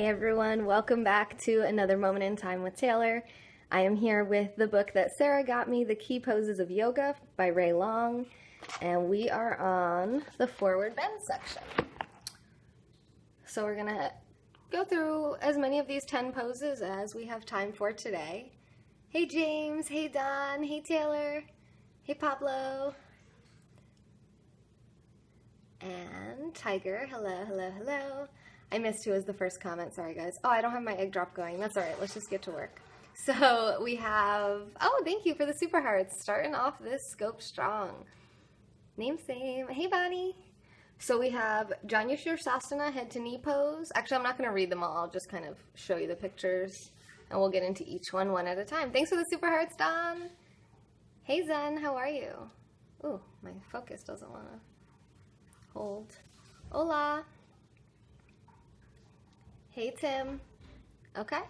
Hey everyone, welcome back to another Moment in Time with Taylor. I am here with the book that Sarah got me, The Key Poses of Yoga by Ray Long, and we are on the forward bend section. So we're gonna go through as many of these 10 poses as we have time for today. Hey James, hey Don, hey Taylor, hey Pablo, and Tiger, hello, hello, hello. I missed who was the first comment, sorry guys. Oh, I don't have my egg drop going, that's all right, let's just get to work. So we have, oh, thank you for the super hearts, starting off this scope strong. Name same, hey Bonnie. So we have Janu Sirsasana, head to knee pose. Actually, I'm not gonna read them all, I'll just kind of show you the pictures and we'll get into each one at a time. Thanks for the super hearts, Don. Hey Zen, how are you? Ooh, my focus doesn't wanna hold. Hola. Hey Tim. Okay,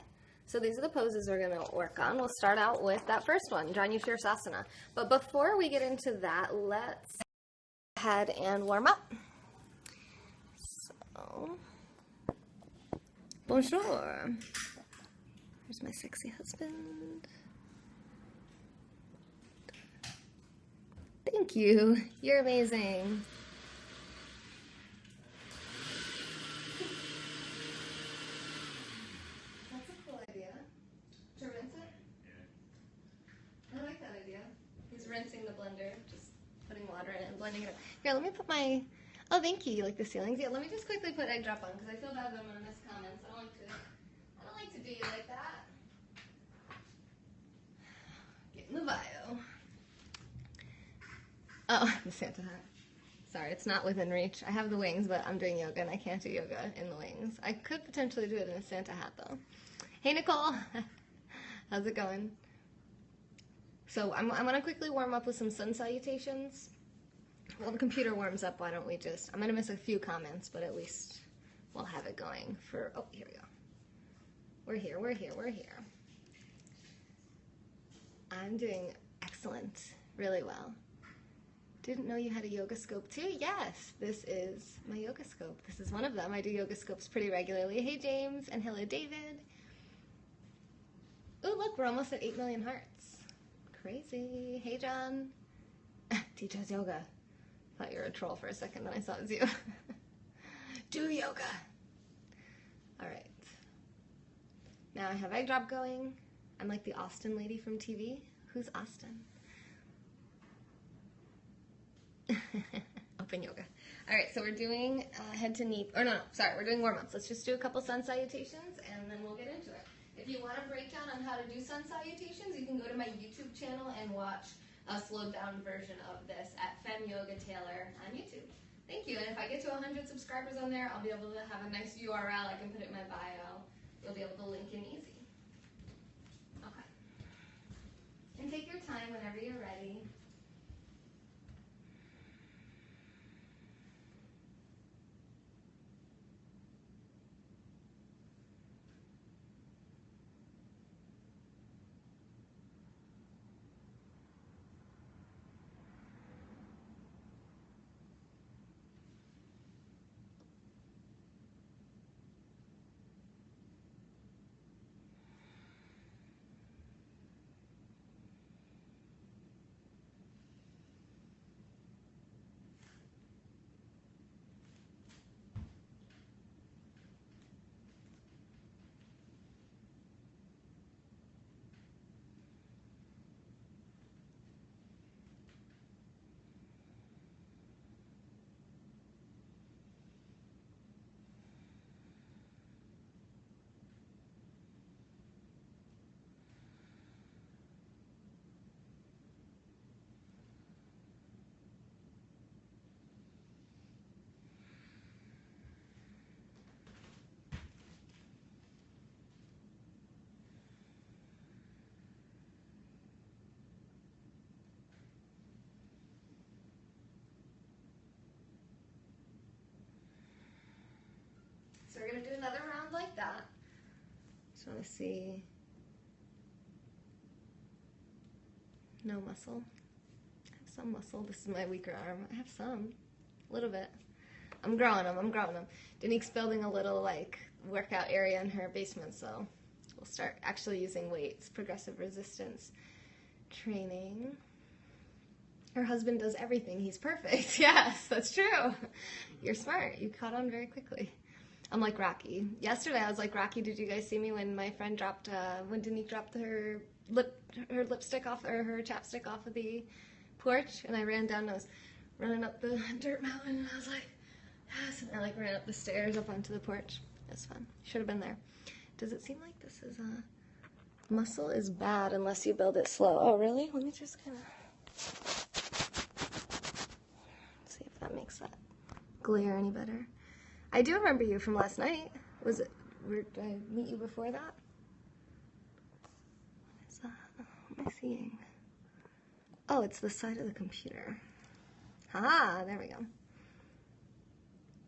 so these are the poses we're gonna work on. We'll start out with that first one, Janu Sirsasana. But before we get into that, let's go ahead and warm up. So, bonjour. Here's my sexy husband. Thank you, you're amazing. Rinsing the blender, just putting water in it and blending it up. Here, let me put my, oh thank you, you like the ceilings? Yeah, let me just quickly put egg drop on because I feel bad that I'm gonna miss comments. I don't like to do you like that. Get in the bio. Oh, the Santa hat. Sorry, it's not within reach. I have the wings, but I'm doing yoga and I can't do yoga in the wings. I could potentially do it in a Santa hat though. Hey Nicole, how's it going? So I'm going to quickly warm up with some sun salutations. While the computer warms up, why don't we just, I'm going to miss a few comments, but at least we'll have it going for, oh, here we go. We're here, we're here, we're here. I'm doing excellent, really well. Didn't know you had a yoga scope too? Yes, this is my yoga scope. This is one of them. I do yoga scopes pretty regularly. Hey James, and hello David. Oh look, we're almost at 8 million hearts. Crazy. Hey, John. Teaches yoga. Thought you were a troll for a second, then I saw it was you. Do yoga. All right. Now I have egg drop going. I'm like the Austin lady from TV. Who's Austin? Open yoga. All right, so we're doing head to knee, or no, sorry, we're doing warm-ups. Let's just do a couple sun salutations and then we'll get into it. If you want a breakdown on how to do sun salutations, you can go to my YouTube channel and watch a slowed down version of this at Fem Yoga Taylor on YouTube. Thank you, and if I get to 100 subscribers on there, I'll be able to have a nice URL. I can put it in my bio. You'll be able to link in easy. Okay. And take your time whenever you're ready. So we're going to do another round like that. Just want to see. No muscle. I have some muscle. This is my weaker arm. I have some. A little bit. I'm growing them. I'm growing them. Danique's building a little like workout area in her basement, so we'll start actually using weights, progressive resistance training. Her husband does everything. He's perfect. Yes, that's true. You're smart. You caught on very quickly. I'm like Rocky. Yesterday I was like Rocky. Did you guys see me when my friend dropped, when Danique dropped her lipstick off, or her chapstick off of the porch, and I ran down, and I was running up the dirt mountain, and I was like, yes, and I like ran up the stairs up onto the porch. It was fun. Should have been there. Does it seem like this is muscle is bad unless you build it slow? Oh, really? Let me just kind of see if that makes that glare any better. I do remember you from last night. Was it, did I meet you before that? What is that? What am I seeing? Oh, it's the side of the computer. Ah, there we go.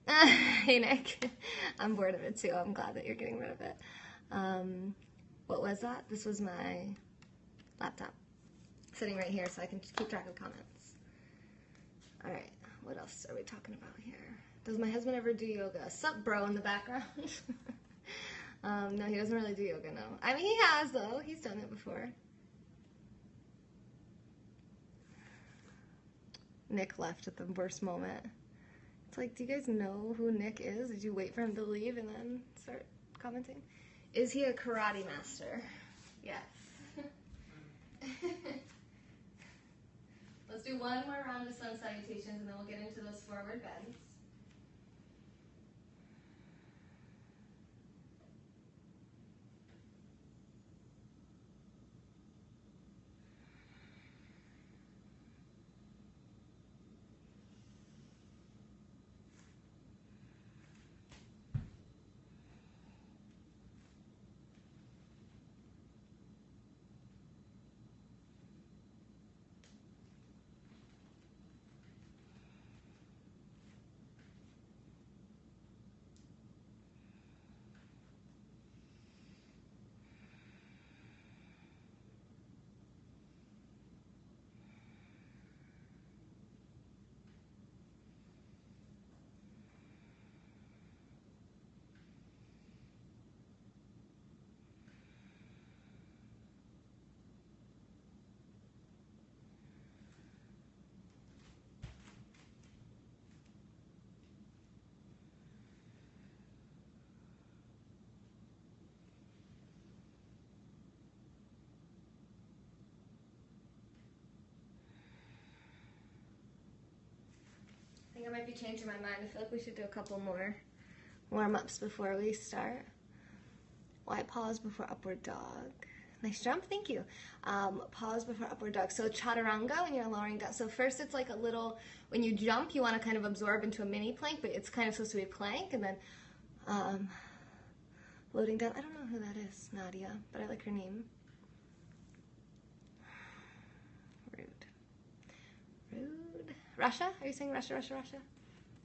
Hey, Nick. I'm bored of it, too. I'm glad that you're getting rid of it. What was that? This was my laptop. Sitting right here so I can keep track of comments. All right. What else are we talking about here? Does my husband ever do yoga? Sup, bro, in the background? No, he doesn't really do yoga, no. I mean, he has, though. He's done it before. Nick left at the worst moment. It's like, do you guys know who Nick is? Did you wait for him to leave and then start commenting? Is he a karate master? Yes. Let's do one more round of sun salutations and then we'll get into those forward bends. I think I might be changing my mind. I feel like we should do a couple more warm-ups before we start. Why pause before upward dog? Nice jump, thank you. Pause before upward dog. So chaturanga when you're lowering down. So first it's like a little, when you jump, you want to kind of absorb into a mini plank, but it's kind of supposed to be a plank, and then loading down. I don't know who that is, Nadia, but I like her name. Rude. Russia? Are you saying Russia, Russia, Russia?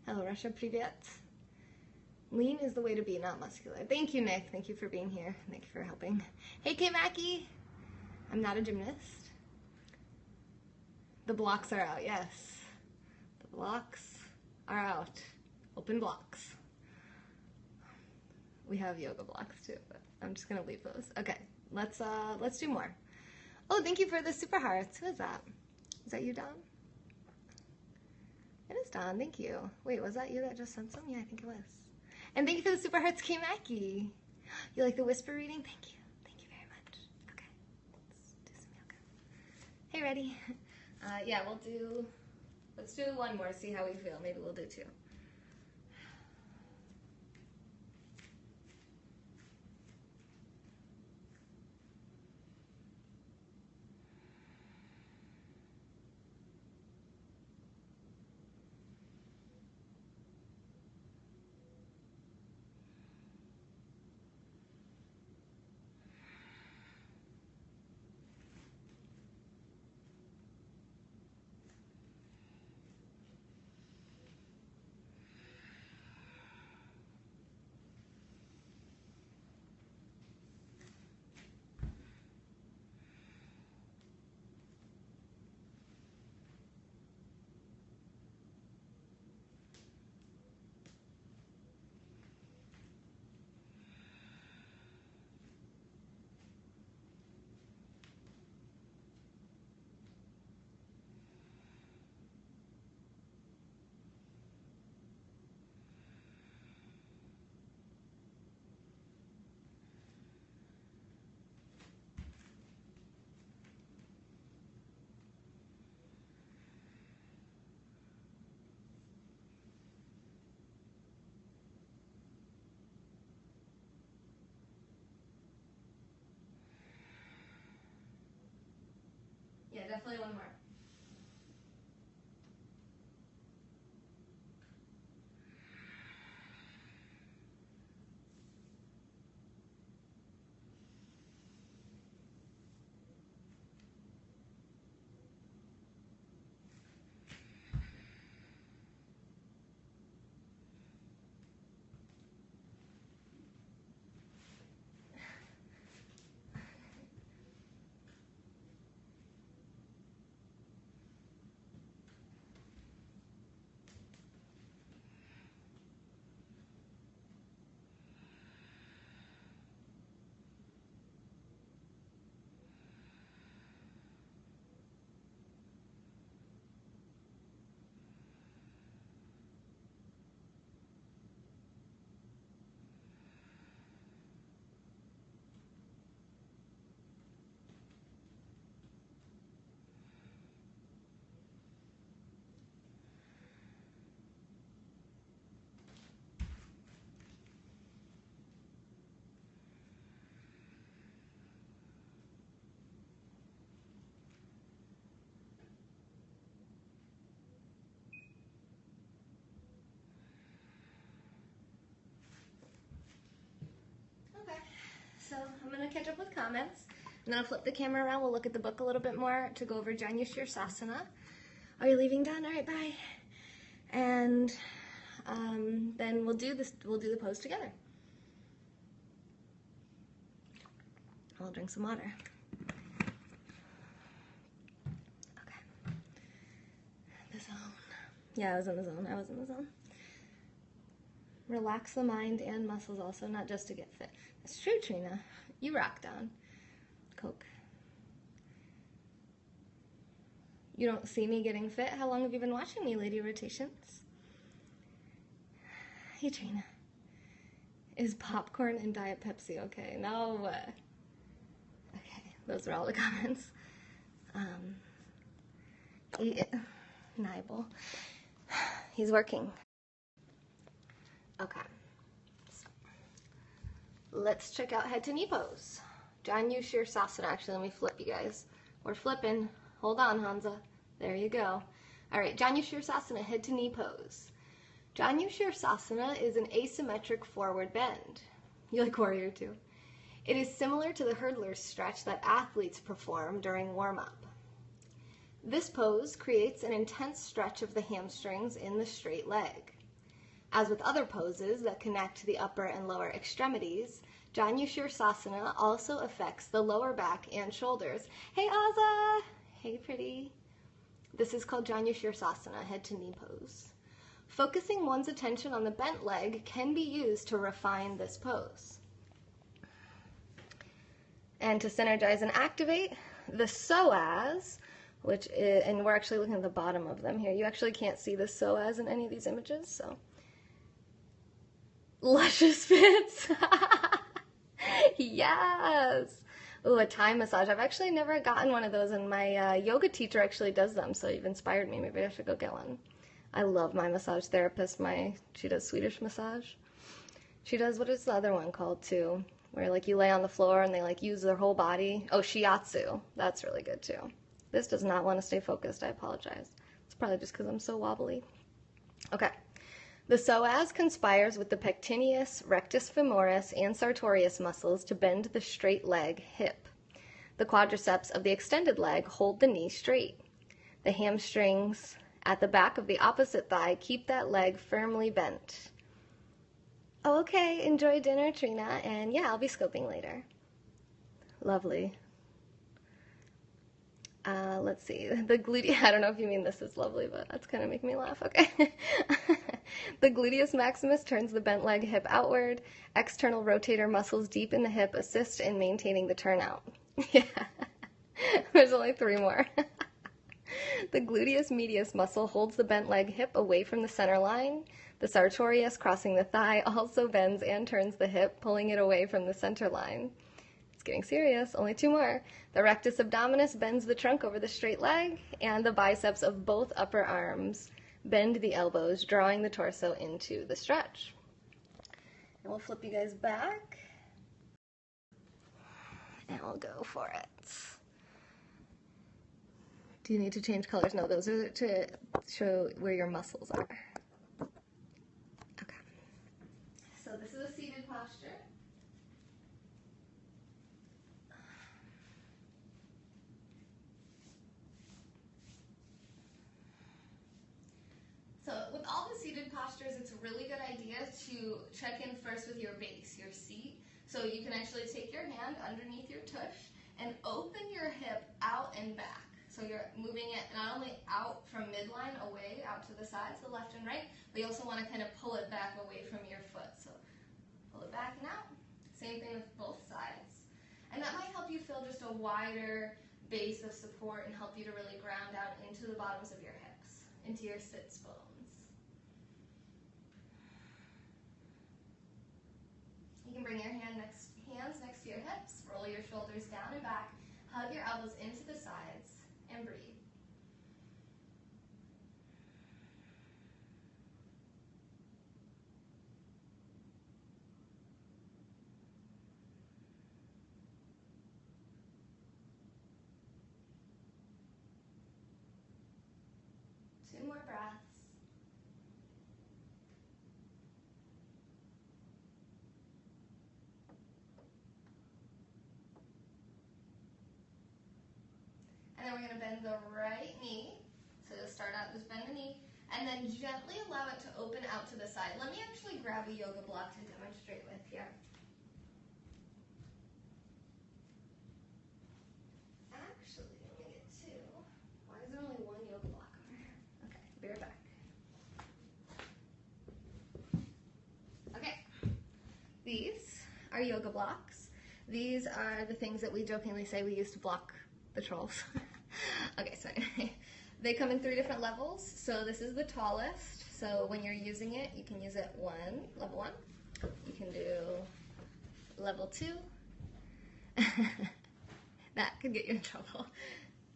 Hello, Russia, privyet. Lean is the way to be, not muscular. Thank you, Nick. Thank you for being here. Thank you for helping. Hey, K Mackie. I'm not a gymnast. The blocks are out, yes. The blocks are out. Open blocks. We have yoga blocks too, but I'm just gonna leave those. Okay, let's do more. Oh, thank you for the super hearts. Who is that? Is that you, Don? It is Don, thank you. Wait, was that you that just sent some? Yeah, I think it was. And thank you for the super hearts, K Mackie. You like the whisper reading? Thank you. Thank you very much. Okay, let's do some yoga. Hey, ready? Yeah, let's do one more, see how we feel. Maybe we'll do two. Yeah, definitely one more. Okay, so I'm going to catch up with comments, and then I'll flip the camera around. We'll look at the book a little bit more to go over Janu Sirsasana. Are you leaving, Don? All right, bye. And then we'll do this. We'll do the pose together. I'll drink some water. Okay. The zone. Yeah, I was in the zone. I was in the zone. Relax the mind and muscles also, not just to get fit. That's true, Trina. You rock, Don. Coke. You don't see me getting fit? How long have you been watching me, Lady Rotations? Hey, Trina. Is popcorn and Diet Pepsi okay? No. Okay, those are all the comments. Nibel. He's working. Okay. So, let's check out head to knee pose. Janu Sirsasana. Actually, let me flip you guys. We're flipping. Hold on, Hansa. There you go. All right, Janu Sirsasana, head to knee pose. Janu Sirsasana is an asymmetric forward bend. You like Warrior too? It is similar to the hurdler's stretch that athletes perform during warm-up. This pose creates an intense stretch of the hamstrings in the straight leg. As with other poses that connect the upper and lower extremities, Janu Sirsasana also affects the lower back and shoulders. Hey, Aza! Hey, pretty. This is called Janu Sirsasana, head to knee pose. Focusing one's attention on the bent leg can be used to refine this pose. And to synergize and activate the psoas, which is, and we're actually looking at the bottom of them here. You actually can't see the psoas in any of these images, so. Luscious fits. Yes. Ooh, a Thai massage. I've actually never gotten one of those, and my yoga teacher actually does them, so you've inspired me. Maybe I should go get one. I love my massage therapist. She does Swedish massage. She does, what is the other one called too? Where like you lay on the floor and they like use their whole body. Oh, shiatsu. That's really good too. This does not want to stay focused. I apologize. It's probably just because I'm so wobbly. Okay. The psoas conspires with the pectineus, rectus femoris, and sartorius muscles to bend the straight leg hip. The quadriceps of the extended leg hold the knee straight. The hamstrings at the back of the opposite thigh keep that leg firmly bent. Oh, okay, enjoy dinner, Trina, and yeah, I'll be scoping later. Lovely. Let's see, the gluteus, I don't know if you mean this is lovely, but that's kind of making me laugh, okay. The gluteus maximus turns the bent leg hip outward. External rotator muscles deep in the hip assist in maintaining the turnout. Yeah, there's only 3 more. The gluteus medius muscle holds the bent leg hip away from the center line. The sartorius, crossing the thigh, also bends and turns the hip, pulling it away from the center line. It's getting serious. Only 2 more. The rectus abdominis bends the trunk over the straight leg, and the biceps of both upper arms bend the elbows, drawing the torso into the stretch. And we'll flip you guys back, and we'll go for it. Do you need to change colors? No, those are to show where your muscles are. Okay. So this is a seated posture. So with all the seated postures, it's a really good idea to check in first with your base, your seat. So you can actually take your hand underneath your tush and open your hip out and back. So you're moving it not only out from midline away, out to the sides, the left and right, but you also want to kind of pull it back away from your foot. So pull it back and out. Same thing with both sides. And that might help you feel just a wider base of support and help you to really ground out into the bottoms of your hips, into your sits bones. You can bring your hands next to your hips, roll your shoulders down and back, hug your elbows into the sides, and breathe. Two more breaths. And then we're going to bend the right knee. So you'll start out, just bend the knee, and then gently allow it to open out to the side. Let me actually grab a yoga block to demonstrate with here. Actually, let me get two. Why is there only one yoga block over here? Okay, be right back. Okay, these are yoga blocks. These are the things that we jokingly say we use to block the trolls. Okay, sorry. They come in 3 different levels. So this is the tallest. So when you're using it, you can use it level 1. You can do level 2. That could get you in trouble.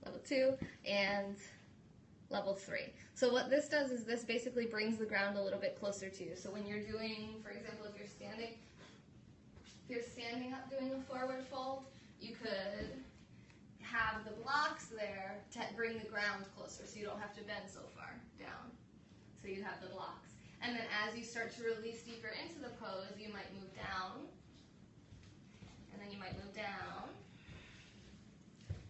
Level 2 and level 3. So what this does is this basically brings the ground a little bit closer to you. So when you're doing, for example, if you're standing up doing a forward fold, you could have the blocks there to bring the ground closer so you don't have to bend so far down. So you'd have the blocks. And then as you start to release deeper into the pose, you might move down, and then you might move down,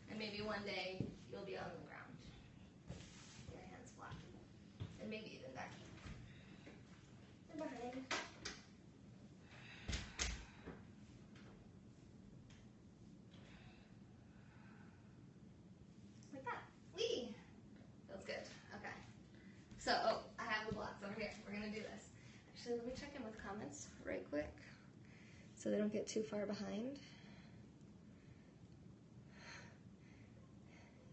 and maybe one day you'll be on the ground. Your hands flat. And maybe even back. And behind. Like that. Whee! Feels good. Okay. So, I have the blocks over here. We're going to do this. Actually, let me check in with comments right quick so they don't get too far behind.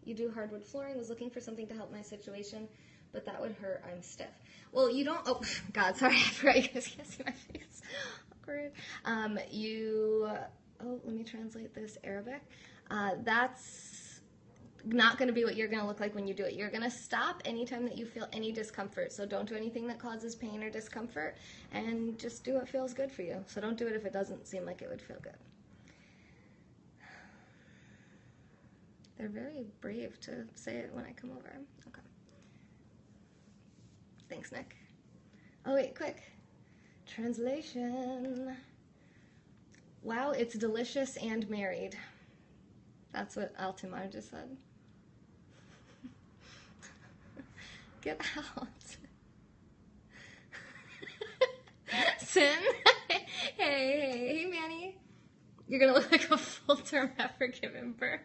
You do hardwood flooring, was looking for something to help my situation, but that would hurt, I'm stiff. Well, you don't, oh, God, sorry, I forgot you guys can't see my face. Awkward. Let me translate this Arabic. That's not going to be what you're going to look like when you do it. You're going to stop anytime that you feel any discomfort. So don't do anything that causes pain or discomfort, and just do what feels good for you. So don't do it if it doesn't seem like it would feel good. They're very brave to say it when I come over. Okay. Thanks, Nick. Oh, wait, quick. Translation. Wow, it's delicious and married. That's what Altimar just said. Get out. Sin? Hey, Manny. You're gonna look like a full-term heifer giving birth.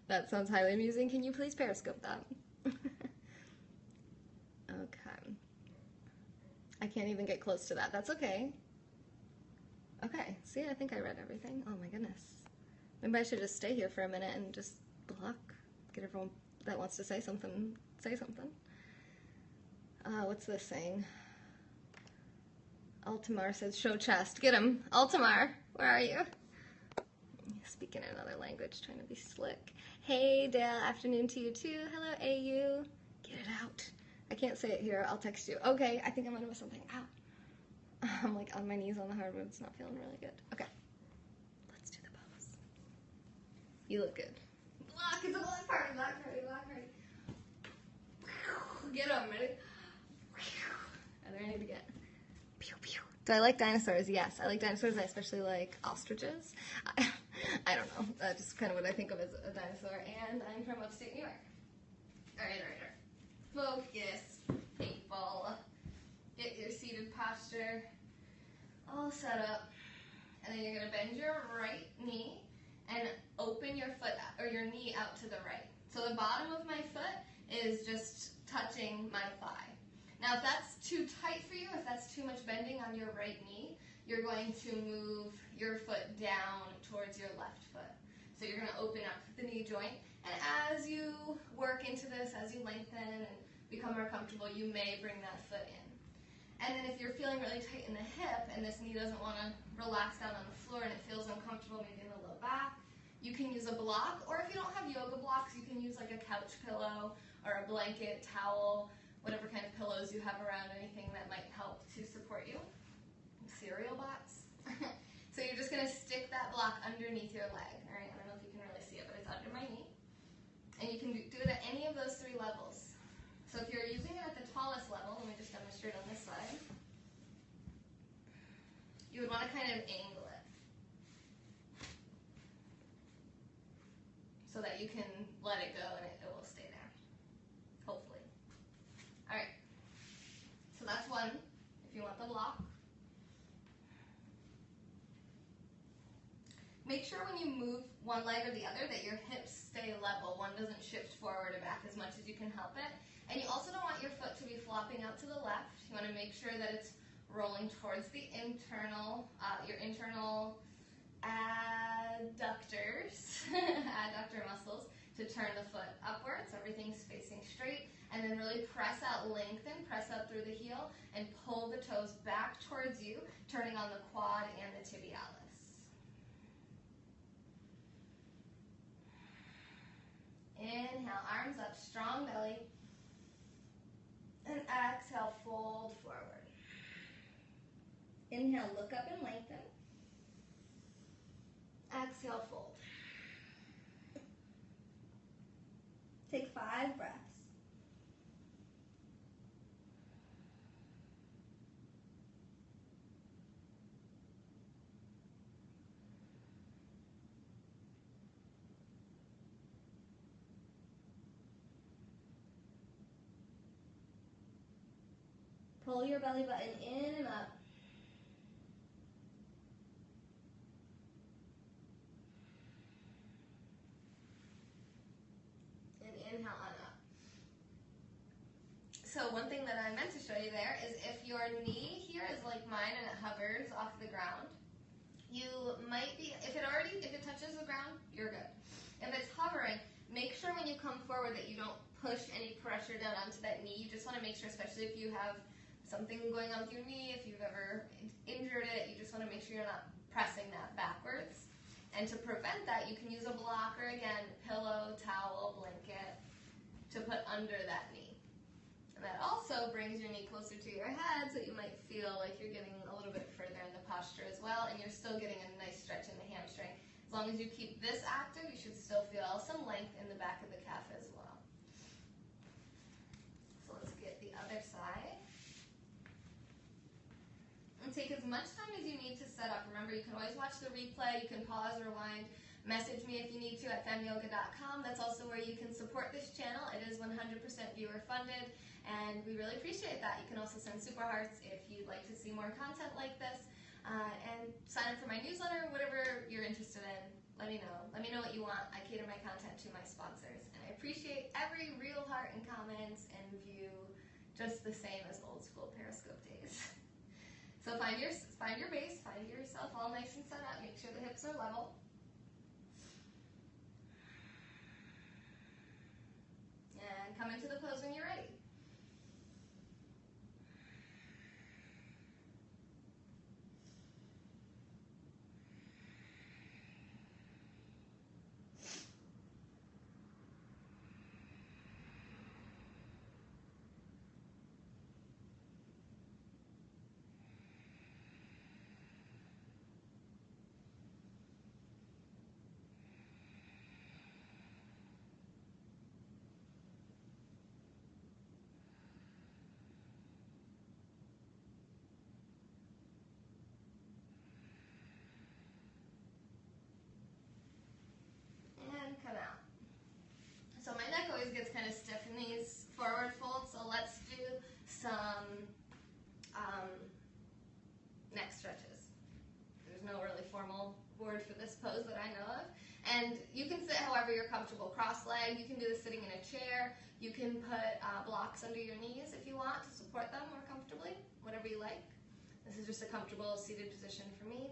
That sounds highly amusing. Can you please Periscope that? Okay. I can't even get close to that. That's okay. Okay. See, I think I read everything. Oh my goodness. Maybe I should just stay here for a minute and just block. Get everyone that wants to say something, say something. What's this saying? Altamar says, show chest. Get him. Altamar, where are you? Speaking another language, trying to be slick. Hey, Dale, afternoon to you too. Hello, AU. Get it out. I can't say it here. I'll text you. Okay, I think I'm gonna miss something. Ow. I'm like on my knees on the hardwood. It's not feeling really good. Okay, let's do the pose. You look good. block. It's a block party, block party, block party. Get them, ready? Are they ready to get? Pew, pew. Do I like dinosaurs? Yes, I like dinosaurs. I especially like ostriches. I don't know. That's just kind of what I think of as a dinosaur. And I'm from upstate New York. All right. Focus, people. Get your seated posture all set up. And then you're going to bend your right knee and open your foot or your knee out to the right. So the bottom of my foot is just touching my thigh. Now if that's too tight for you, if that's too much bending on your right knee, you're going to move your foot down towards your left foot. So you're going to open up the knee joint, and as you work into this, as you lengthen and become more comfortable, you may bring that foot in. And then if you're feeling really tight in the hip and this knee doesn't want to relax down on the floor and it feels uncomfortable maybe in the low back, you can use a block, or if you don't have yoga blocks, you can use like a couch pillow or a blanket, towel, whatever kind of pillows you have around, anything that might help to support you. Cereal box. So you're just going to stick that block underneath your leg. All right, I don't know if you can really see it, but it's under my knee. And you can do it at any of those three levels. So if you're using it at the tallest level, let me just demonstrate on this side, you would want to kind of angle it so that you can let it go and it will stay there, hopefully. All right, so that's one, if you want the block. Make sure when you move one leg or the other that your hips stay level. One doesn't shift forward or back as much as you can help it. And you also don't want your foot to be flopping out to the left. You want to make sure that it's rolling towards the internal, your internal adductors, adductor muscles, to turn the foot upwards. Everything's facing straight. And then really press out, lengthen, press up through the heel, and pull the toes back towards you, turning on the quad and the tibialis. Inhale, arms up, strong belly. And exhale, fold forward. Inhale, look up and lengthen. Exhale, fold. Take 5 breaths. Pull your belly button in and up. And inhale on up. So one thing that I meant to show you there is if your knee here is like mine and it hovers off the ground, you might be, if it touches the ground, you're good. If it's hovering, make sure when you come forward that you don't push any pressure down onto that knee. You just want to make sure, especially if you have something going on with your knee, if you've ever injured it, you just want to make sure you're not pressing that backwards. And to prevent that, you can use a blocker, again, pillow, towel, blanket, to put under that knee. And that also brings your knee closer to your head, so you might feel like you're getting a little bit further in the posture as well, and you're still getting a nice stretch in the hamstring. As long as you keep this active, you should still feel some length in the back of the calf as well. So let's get the other side. And take as much time as you need to set up. Remember, you can always watch the replay, you can pause, rewind, message me if you need to at femyoga.com. That's also where you can support this channel. It is 100% viewer funded, and we really appreciate that. You can also send super hearts if you'd like to see more content like this, and sign up for my newsletter, whatever you're interested in. Let me know. Let me know what you want. I cater my content to my sponsors, and I appreciate every real heart and comment and view, just the same as old school Periscope days. So find your base, find yourself all nice and set up, make sure the hips are level. And come into the pose when you're ready. can sit however you're comfortable. Cross-legged, you can do this sitting in a chair. You can put blocks under your knees if you want to support them more comfortably, whatever you like. This is just a comfortable seated position for me.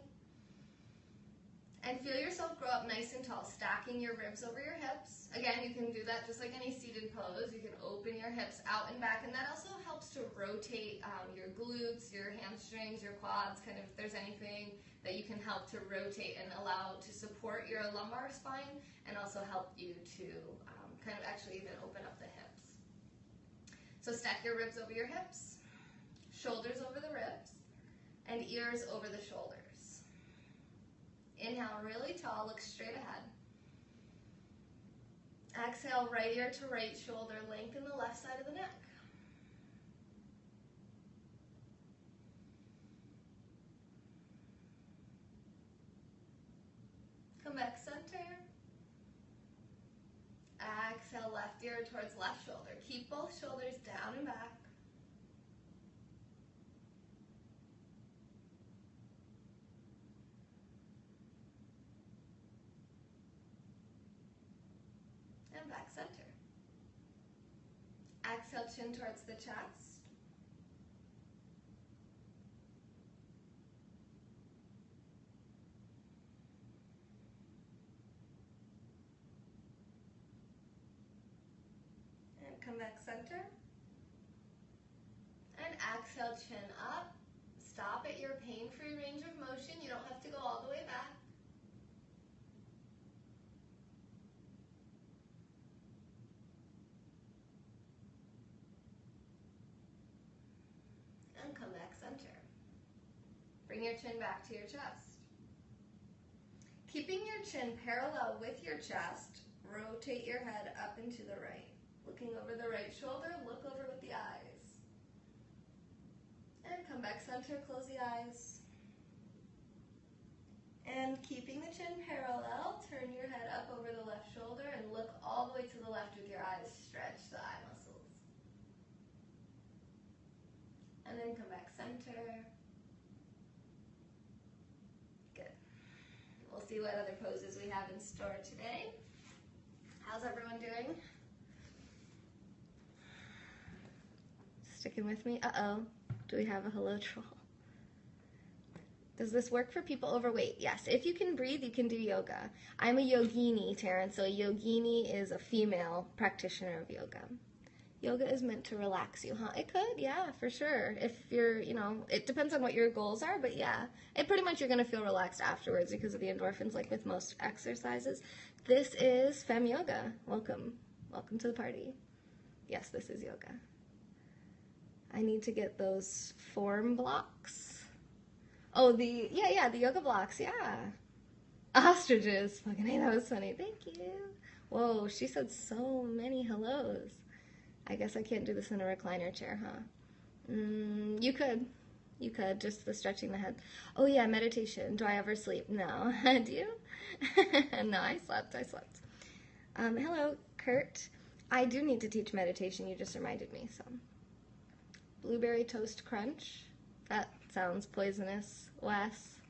And feel yourself grow up nice and tall, stacking your ribs over your hips. Again, you can do that just like any seated pose. You can open your hips out and back, and that also helps to rotate your glutes, your hamstrings, your quads, kind of if there's anything that you can help to rotate and allow to support your lumbar spine, and also help you to kind of actually even open up the hips. So stack your ribs over your hips, shoulders over the ribs, and ears over the shoulders. Inhale really tall, look straight ahead. Exhale, right ear to right shoulder, lengthen the left side of the neck. Come back center. Exhale, left ear towards left shoulder. Keep both shoulders down and back. And back center. Exhale, chin towards the chest. And come back center. And exhale, chin up. Stop at your pain-free range of motion. You don't have to go all the way back. And come back center. Bring your chin back to your chest. Keeping your chin parallel with your chest, rotate your head up and to the right. Looking over the right shoulder, look over with the eyes. And come back center, close the eyes. And keeping the chin parallel, turn your head up over the left shoulder and look all the way to the left with your eyes. Stretch the eye muscles. And then come back center. Good. We'll see what other poses we have in store today. How's everyone doing? Sticking with me? Uh-oh. Do we have a hello troll? Does this work for people overweight? Yes. If you can breathe, you can do yoga. I'm a yogini, Terrence. So a yogini is a female practitioner of yoga. Yoga is meant to relax you, huh? It could, yeah, for sure. If you're, it depends on what your goals are, but yeah. Pretty much you're going to feel relaxed afterwards because of the endorphins, like with most exercises. This is Fem Yoga. Welcome. Welcome to the party. Yes, this is yoga. I need to get those form blocks. Oh, the yoga blocks, yeah. Ostriches. Fucking hey, that was funny. Thank you. Whoa, she said so many hellos. I guess I can't do this in a recliner chair, huh? You could. You could, just the stretching the head. Oh yeah, meditation. Do I ever sleep? No. Do you? No, I slept. Hello, Kurt. I do need to teach meditation. You just reminded me, so. Blueberry toast crunch. That sounds poisonous. Wes.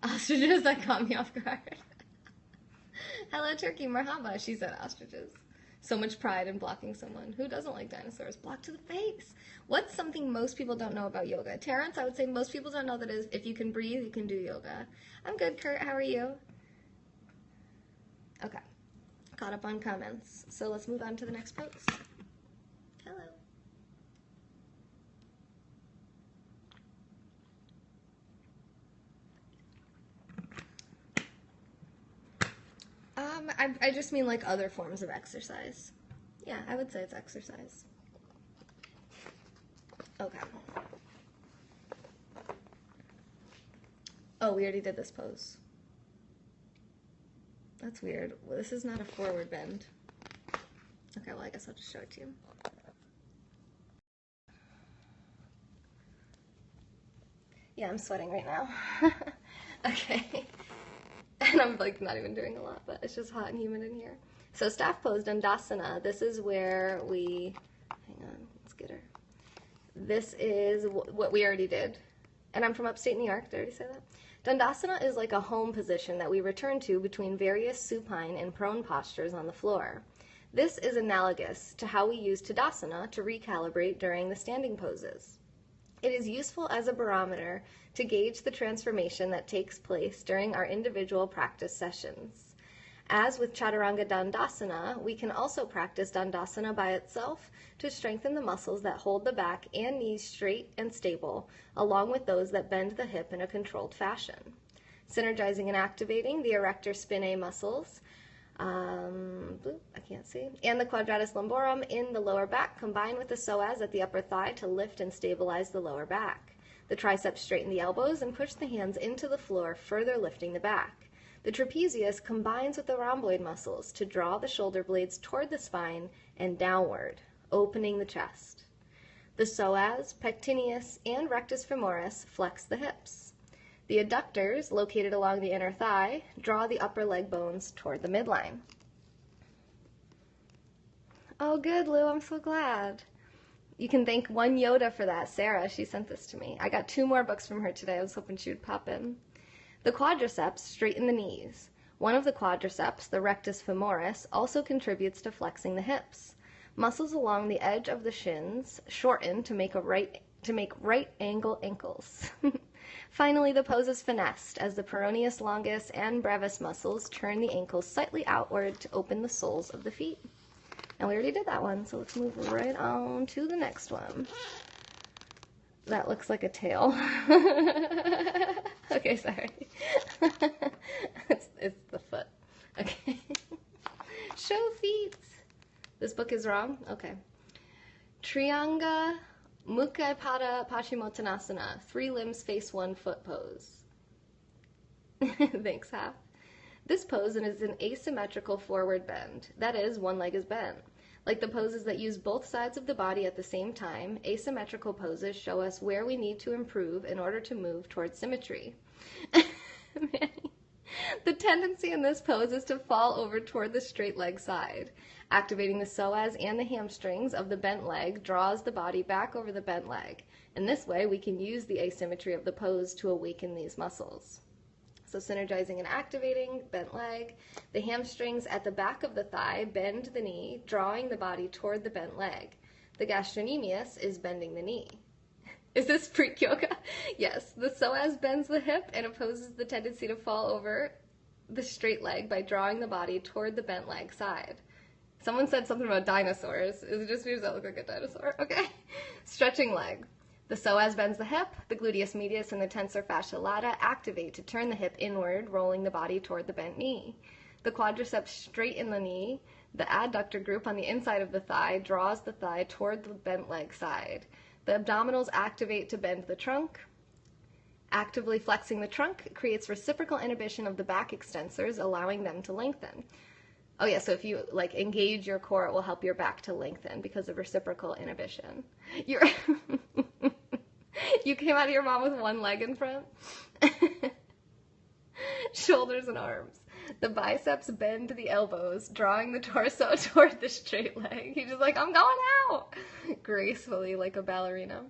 Ostriches, that caught me off guard. Hello, Turkey. Marhaba. She said ostriches. So much pride in blocking someone. Who doesn't like dinosaurs? Block to the face. What's something most people don't know about yoga? Terrence, I would say most people don't know that is if you can breathe, you can do yoga. I'm good, Kurt. How are you? Okay. Caught up on comments. So let's move on to the next pose. Hello. I just mean like other forms of exercise. Yeah, I would say it's exercise. Okay. Oh, we already did this pose. That's weird. Well, this is not a forward bend. Okay, well, I guess I'll just show it to you. Yeah, I'm sweating right now. Okay. And I'm like not even doing a lot, but it's just hot and humid in here. So staff pose, Dandasana. This is where we, hang on, let's get her. This is what we already did. And I'm from upstate New York, did I already say that? Dandasana is like a home position that we return to between various supine and prone postures on the floor. This is analogous to how we use Tadasana to recalibrate during the standing poses. It is useful as a barometer to gauge the transformation that takes place during our individual practice sessions. As with Chaturanga Dandasana, we can also practice Dandasana by itself to strengthen the muscles that hold the back and knees straight and stable, along with those that bend the hip in a controlled fashion. Synergizing and activating the erector spinae muscles, and the quadratus lumborum in the lower back, combined with the psoas at the upper thigh to lift and stabilize the lower back. The triceps straighten the elbows and push the hands into the floor, further lifting the back. The trapezius combines with the rhomboid muscles to draw the shoulder blades toward the spine and downward, opening the chest. The psoas, pectineus, and rectus femoris flex the hips. The adductors, located along the inner thigh, draw the upper leg bones toward the midline. Oh, good, Lou. I'm so glad. You can thank One Yoda for that. Sarah, she sent this to me. I got 2 more books from her today. I was hoping she would pop in. The quadriceps straighten the knees. One of the quadriceps, the rectus femoris, also contributes to flexing the hips. Muscles along the edge of the shins shorten to make right angle ankles. Finally, the pose is finessed as the peroneus longus and brevis muscles turn the ankles slightly outward to open the soles of the feet. And we already did that one, so let's move right on to the next one. That looks like a tail. Okay, sorry. It's the foot. Okay. Show feet. This book is wrong? Okay. Trianga Mukha Pada Paschimottanasana. 3 limbs face 1 foot pose. Thanks, Hap. This pose is an asymmetrical forward bend. That is, one leg is bent. Like the poses that use both sides of the body at the same time, asymmetrical poses show us where we need to improve in order to move towards symmetry. The tendency in this pose is to fall over toward the straight leg side. Activating the psoas and the hamstrings of the bent leg draws the body back over the bent leg. In this way, we can use the asymmetry of the pose to awaken these muscles. So synergizing and activating, bent leg. The hamstrings at the back of the thigh bend the knee, drawing the body toward the bent leg. The gastrocnemius is bending the knee. Is this freak yoga? Yes, the psoas bends the hip and opposes the tendency to fall over the straight leg by drawing the body toward the bent leg side. Someone said something about dinosaurs. Is it just me or does that look like a dinosaur? Okay. Stretching leg. The psoas bends the hip, the gluteus medius and the tensor fascia lata activate to turn the hip inward, rolling the body toward the bent knee. The quadriceps straighten the knee. The adductor group on the inside of the thigh draws the thigh toward the bent leg side. The abdominals activate to bend the trunk. Actively flexing the trunk creates reciprocal inhibition of the back extensors, allowing them to lengthen. Oh yeah, so if you engage your core, it will help your back to lengthen because of reciprocal inhibition. You came out of your mom with 1 leg in front. Shoulders and arms. The biceps bend the elbows, drawing the torso toward the straight leg. He's just like, I'm going out! Gracefully, like a ballerina.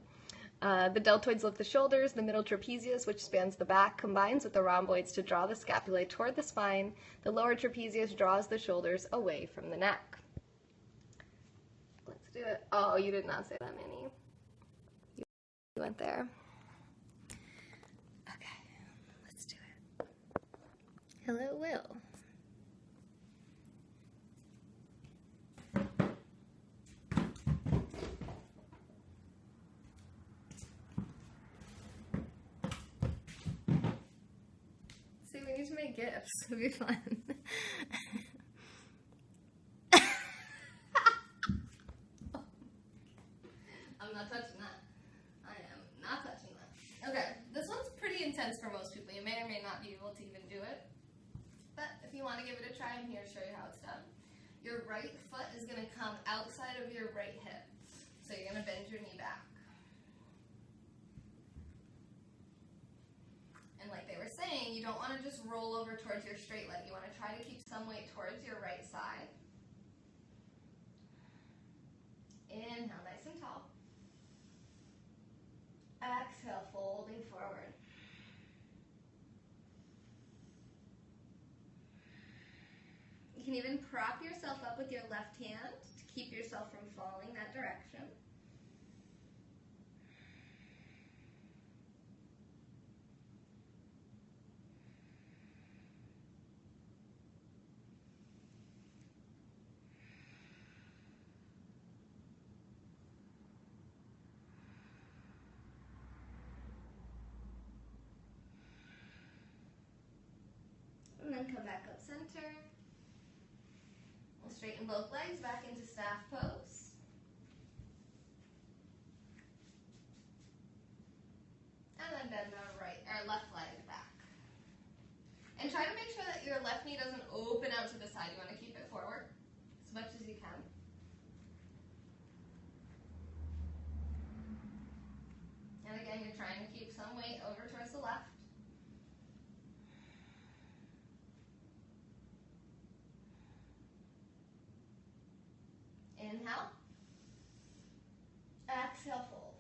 The deltoids lift the shoulders. The middle trapezius, which spans the back, combines with the rhomboids to draw the scapulae toward the spine. The lower trapezius draws the shoulders away from the neck. Let's do it. Oh, you did not say that, Minnie. You went there. Okay, let's do it. Hello, Will. We need to make gifts. It'll be fun. I'm not touching that. I am not touching that. Okay, this one's pretty intense for most people. You may or may not be able to even do it. But if you want to give it a try, I'm here to show you how it's done. Your right foot is going to come outside of your right hip. So you're going to bend your knee back. And like they were saying, you don't want to just roll over towards your straight leg. You want to try to keep some weight towards your right side. Inhale, nice and tall. Exhale, folding forward. You can even prop yourself up with your left hand to keep yourself from falling that direction. And then come back up center. We'll straighten both legs back into staff pose. And then bend the left leg back. And try to make sure that your left knee doesn't open out to the side. You want to keep it forward as much as you can. And again, you're trying to keep some weight over towards the left. Inhale. Exhale, fold.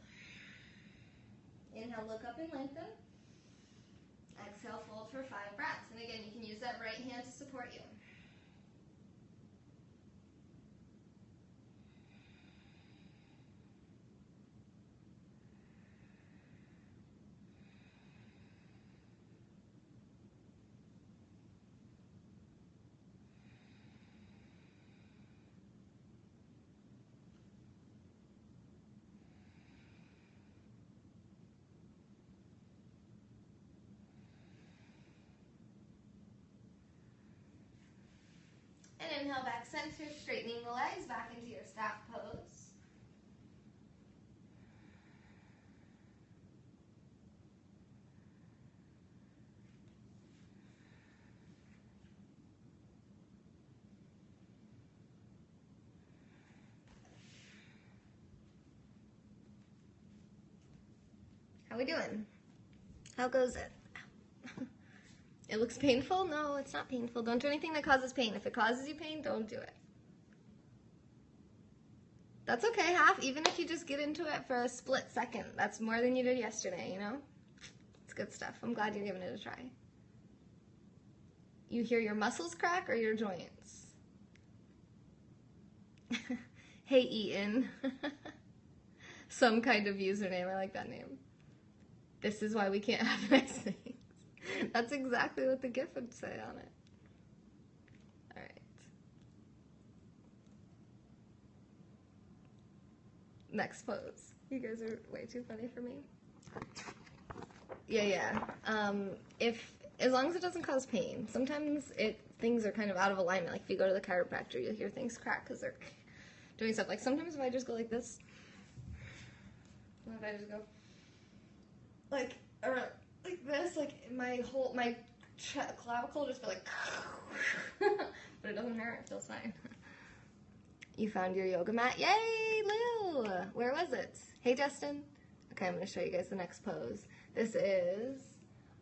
Inhale, look up and lengthen. Exhale, fold for 5 breaths. And again, you can use that right hand to support you. And inhale, back center, straightening the legs back into your staff pose. How we doing? How goes it? It looks painful? No, it's not painful. Don't do anything that causes pain. If it causes you pain, don't do it. That's okay, even if you just get into it for a split second. That's more than you did yesterday, you know? It's good stuff. I'm glad you're giving it a try. You hear your muscles crack or your joints? Hey, Eaton. Some kind of username. I like that name. This is why we can't have nice things. That's exactly what the GIF would say on it. All right. Next pose. You guys are way too funny for me. Yeah. As long as it doesn't cause pain. Sometimes things are kind of out of alignment. Like if you go to the chiropractor, you'll hear things crack because they're doing stuff. Like sometimes if I just go like this, if I just go like this, like my clavicle just feel like, but it doesn't hurt. It feels fine. You found your yoga mat. Yay, Lou! Where was it? Hey, Justin. Okay, I'm going to show you guys the next pose. This is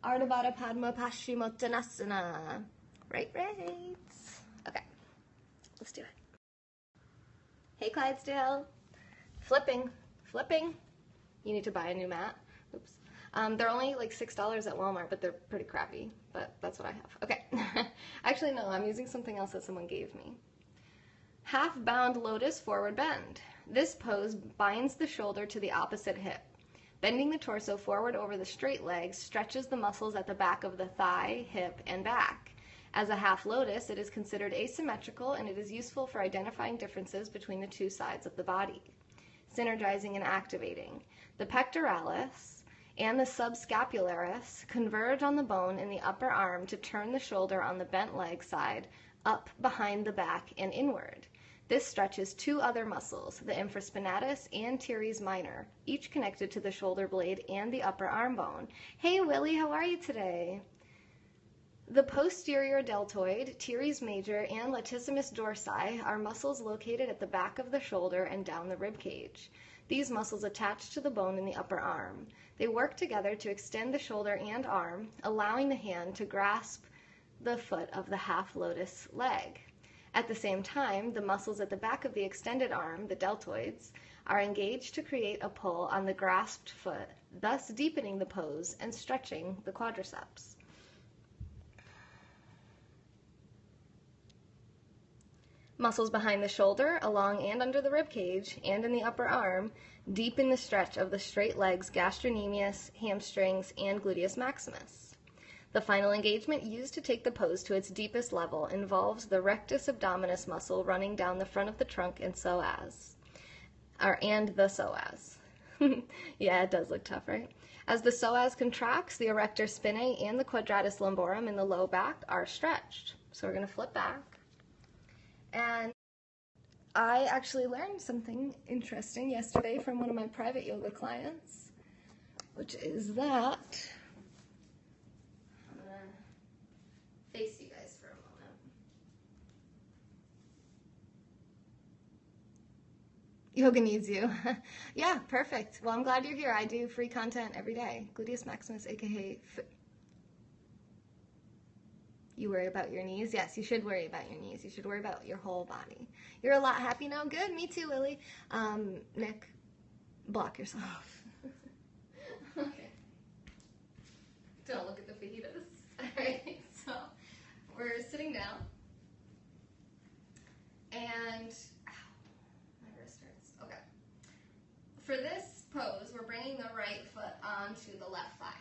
Ardha Baddha Padma Paschimottanasana. Right. Okay, let's do it. Hey, Clydesdale. Flipping. You need to buy a new mat. Oops. They're only like $6 at Walmart, but they're pretty crappy. But that's what I have. Okay. Actually, no, I'm using something else that someone gave me. Half bound lotus forward bend. This pose binds the shoulder to the opposite hip. Bending the torso forward over the straight leg stretches the muscles at the back of the thigh, hip, and back. As a half lotus, it is considered asymmetrical and it is useful for identifying differences between the two sides of the body. Synergizing and activating. The pectoralis and the subscapularis converge on the bone in the upper arm to turn the shoulder on the bent leg side up behind the back and inward. This stretches 2 other muscles, the infraspinatus and teres minor, each connected to the shoulder blade and the upper arm bone. Hey Willie, how are you today? The posterior deltoid, teres major, and latissimus dorsi are muscles located at the back of the shoulder and down the rib cage. These muscles attach to the bone in the upper arm. They work together to extend the shoulder and arm, allowing the hand to grasp the foot of the half lotus leg. At the same time, the muscles at the back of the extended arm, the deltoids, are engaged to create a pull on the grasped foot, thus deepening the pose and stretching the quadriceps. Muscles behind the shoulder, along and under the rib cage, and in the upper arm, deepen the stretch of the straight legs, gastrocnemius, hamstrings, and gluteus maximus. The final engagement used to take the pose to its deepest level involves the rectus abdominis muscle running down the front of the trunk and psoas. And the psoas. Yeah, it does look tough, right? As the psoas contracts, the erector spinae and the quadratus lumborum in the low back are stretched. So we're going to flip back. And I actually learned something interesting yesterday from one of my private yoga clients, which is that, I'm going to face you guys for a moment. Yoga needs you. Yeah, perfect. Well, I'm glad you're here. I do free content every day. Gluteus maximus, aka you worry about your knees? Yes, you should worry about your knees. You should worry about your whole body. You're a lot happy now? Good, me too, Lily. Nick, block yourself. Okay. Don't look at the fajitas. Alright, so we're sitting down. And, ow, my wrist hurts. Okay. For this pose, we're bringing the right foot onto the left thigh.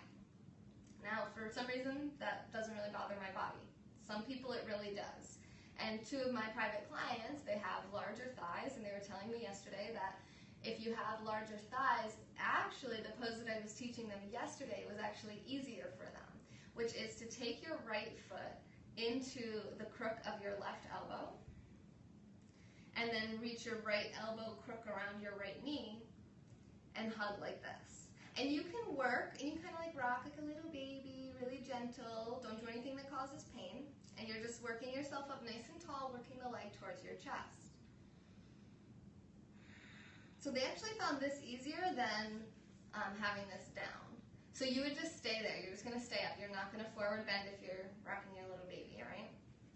Now, for some reason, that doesn't really bother my body. Some people it really does. And two of my private clients, they have larger thighs, and they were telling me yesterday that if you have larger thighs, actually the pose that I was teaching them yesterday was actually easier for them, which is to take your right foot into the crook of your left elbow, and then reach your right elbow crook around your right knee, and hug like this. And you can work, and you kind of like rock like a little baby, really gentle. Don't do anything that causes pain. And you're just working yourself up nice and tall, working the leg towards your chest. So they actually found this easier than having this down. So you would just stay there. You're just going to stay up. You're not going to forward bend if you're rocking your little baby, all right?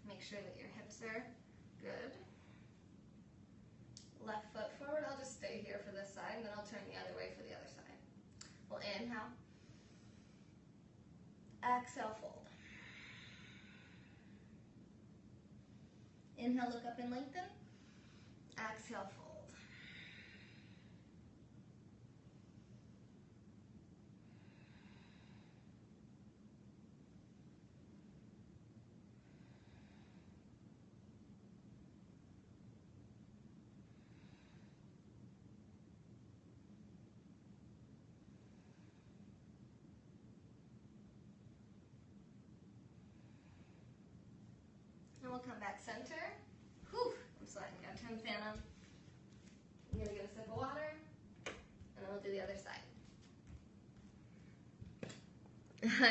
Make sure that your hips are good. Left foot forward. I'll just stay here for this side, and then I'll turn the other way for the other side. We'll inhale. Exhale, fold. Inhale, look up and lengthen. Exhale, fold. And we'll come back center. Whew, I'm sweating. Gotta turn the fan on. I'm gonna get a sip of water, and then we'll do the other side.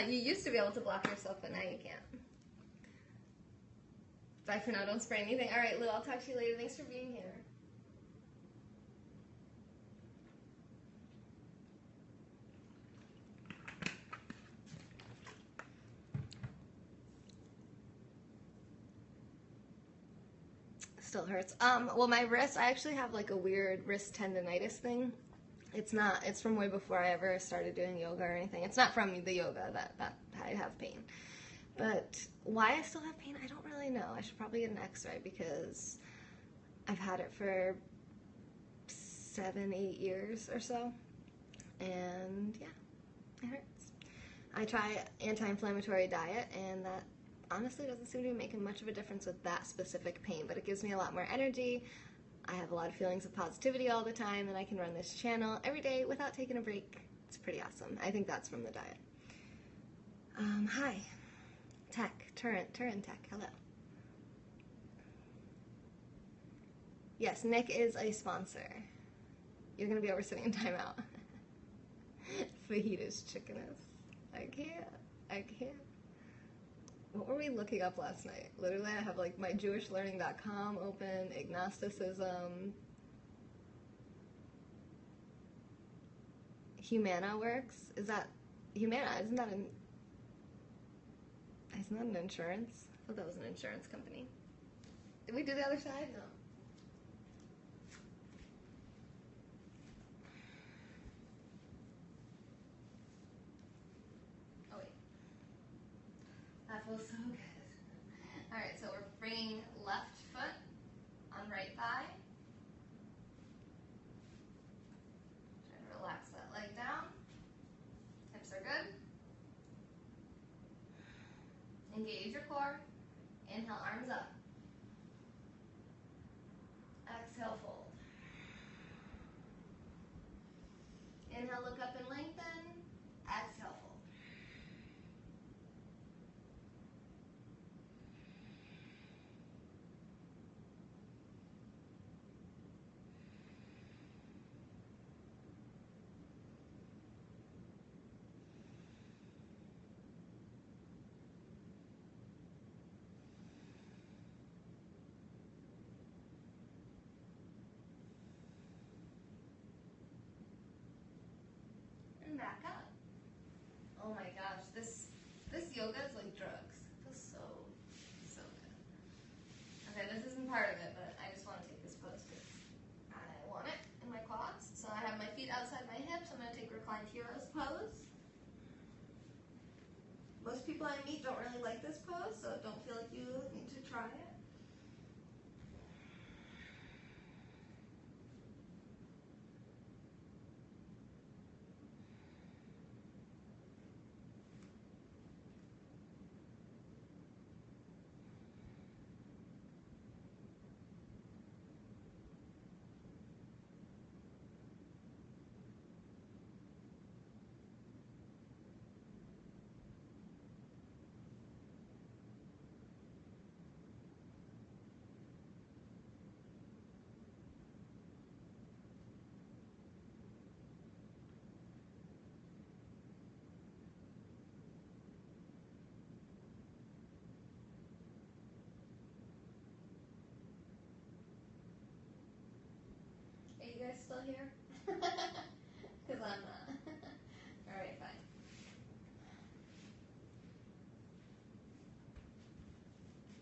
You used to be able to block yourself, but now you can't. Bye for now. Don't spray anything. All right, Lou, I'll talk to you later. Thanks for being here. Still hurts. Well, my wrist, I actually have like a weird wrist tendonitis thing. It's from way before I ever started doing yoga or anything. It's not from the yoga that I have pain. But why I still have pain, I don't really know. I should probably get an x-ray because I've had it for 7-8 years or so. And yeah, it hurts. I try anti-inflammatory diet, and that honestly doesn't seem to be making much of a difference with that specific pain, but it gives me a lot more energy. I have a lot of feelings of positivity all the time, and I can run this channel every day without taking a break. It's pretty awesome. I think that's from the diet. Hi. Tech. Turin Tech. Hello. Yes, Nick is a sponsor. You're going to be over sitting in timeout. Fajitas chickeness. I can't. What were we looking up last night? Literally, I have like my jewishlearning.com open, agnosticism, Humana works. Is that Humana? Isn't that an insurance? I thought that was an insurance company. Did we do the other side? No. Oh wait. That feels so good. Alright, so we're bringing left foot high. Try to relax that leg down. Hips are good. Engage your core. Inhale, arms up. Exhale, fold. Inhale, look up and lengthen. Exhale, fold. And back up. Oh my gosh, this yoga is like drugs. It feels so good. Okay, this isn't part of it, but I just want to take this pose because I want it in my quads. So I have my feet outside my hips. I'm going to take reclined heroes pose. Most people I meet don't really like this pose, so don't feel like you need to try it. Are you guys still here? Because I'm not. Alright, fine.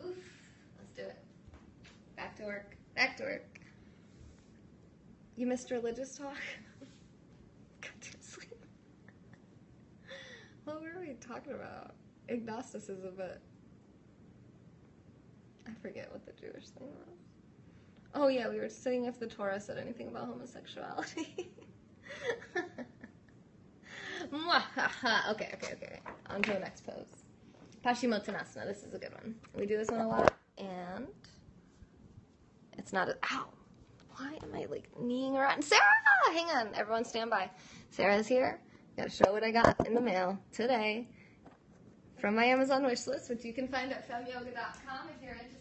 Oof. Let's do it. Back to work. Back to work. You missed religious talk? Got to sleep. What were we talking about? Agnosticism, but I forget what the Jewish thing was. Oh yeah, we were studying if the Torah said anything about homosexuality. Okay. On to the next pose. Paschimottanasana. This is a good one. We do this one a lot, and it's not a... Ow! Why am I, like, kneeing around? Sarah! Hang on. Everyone stand by. Sarah's here. Gotta show what I got in the mail today from my Amazon wish list, which you can find at femyoga.com if you're interested.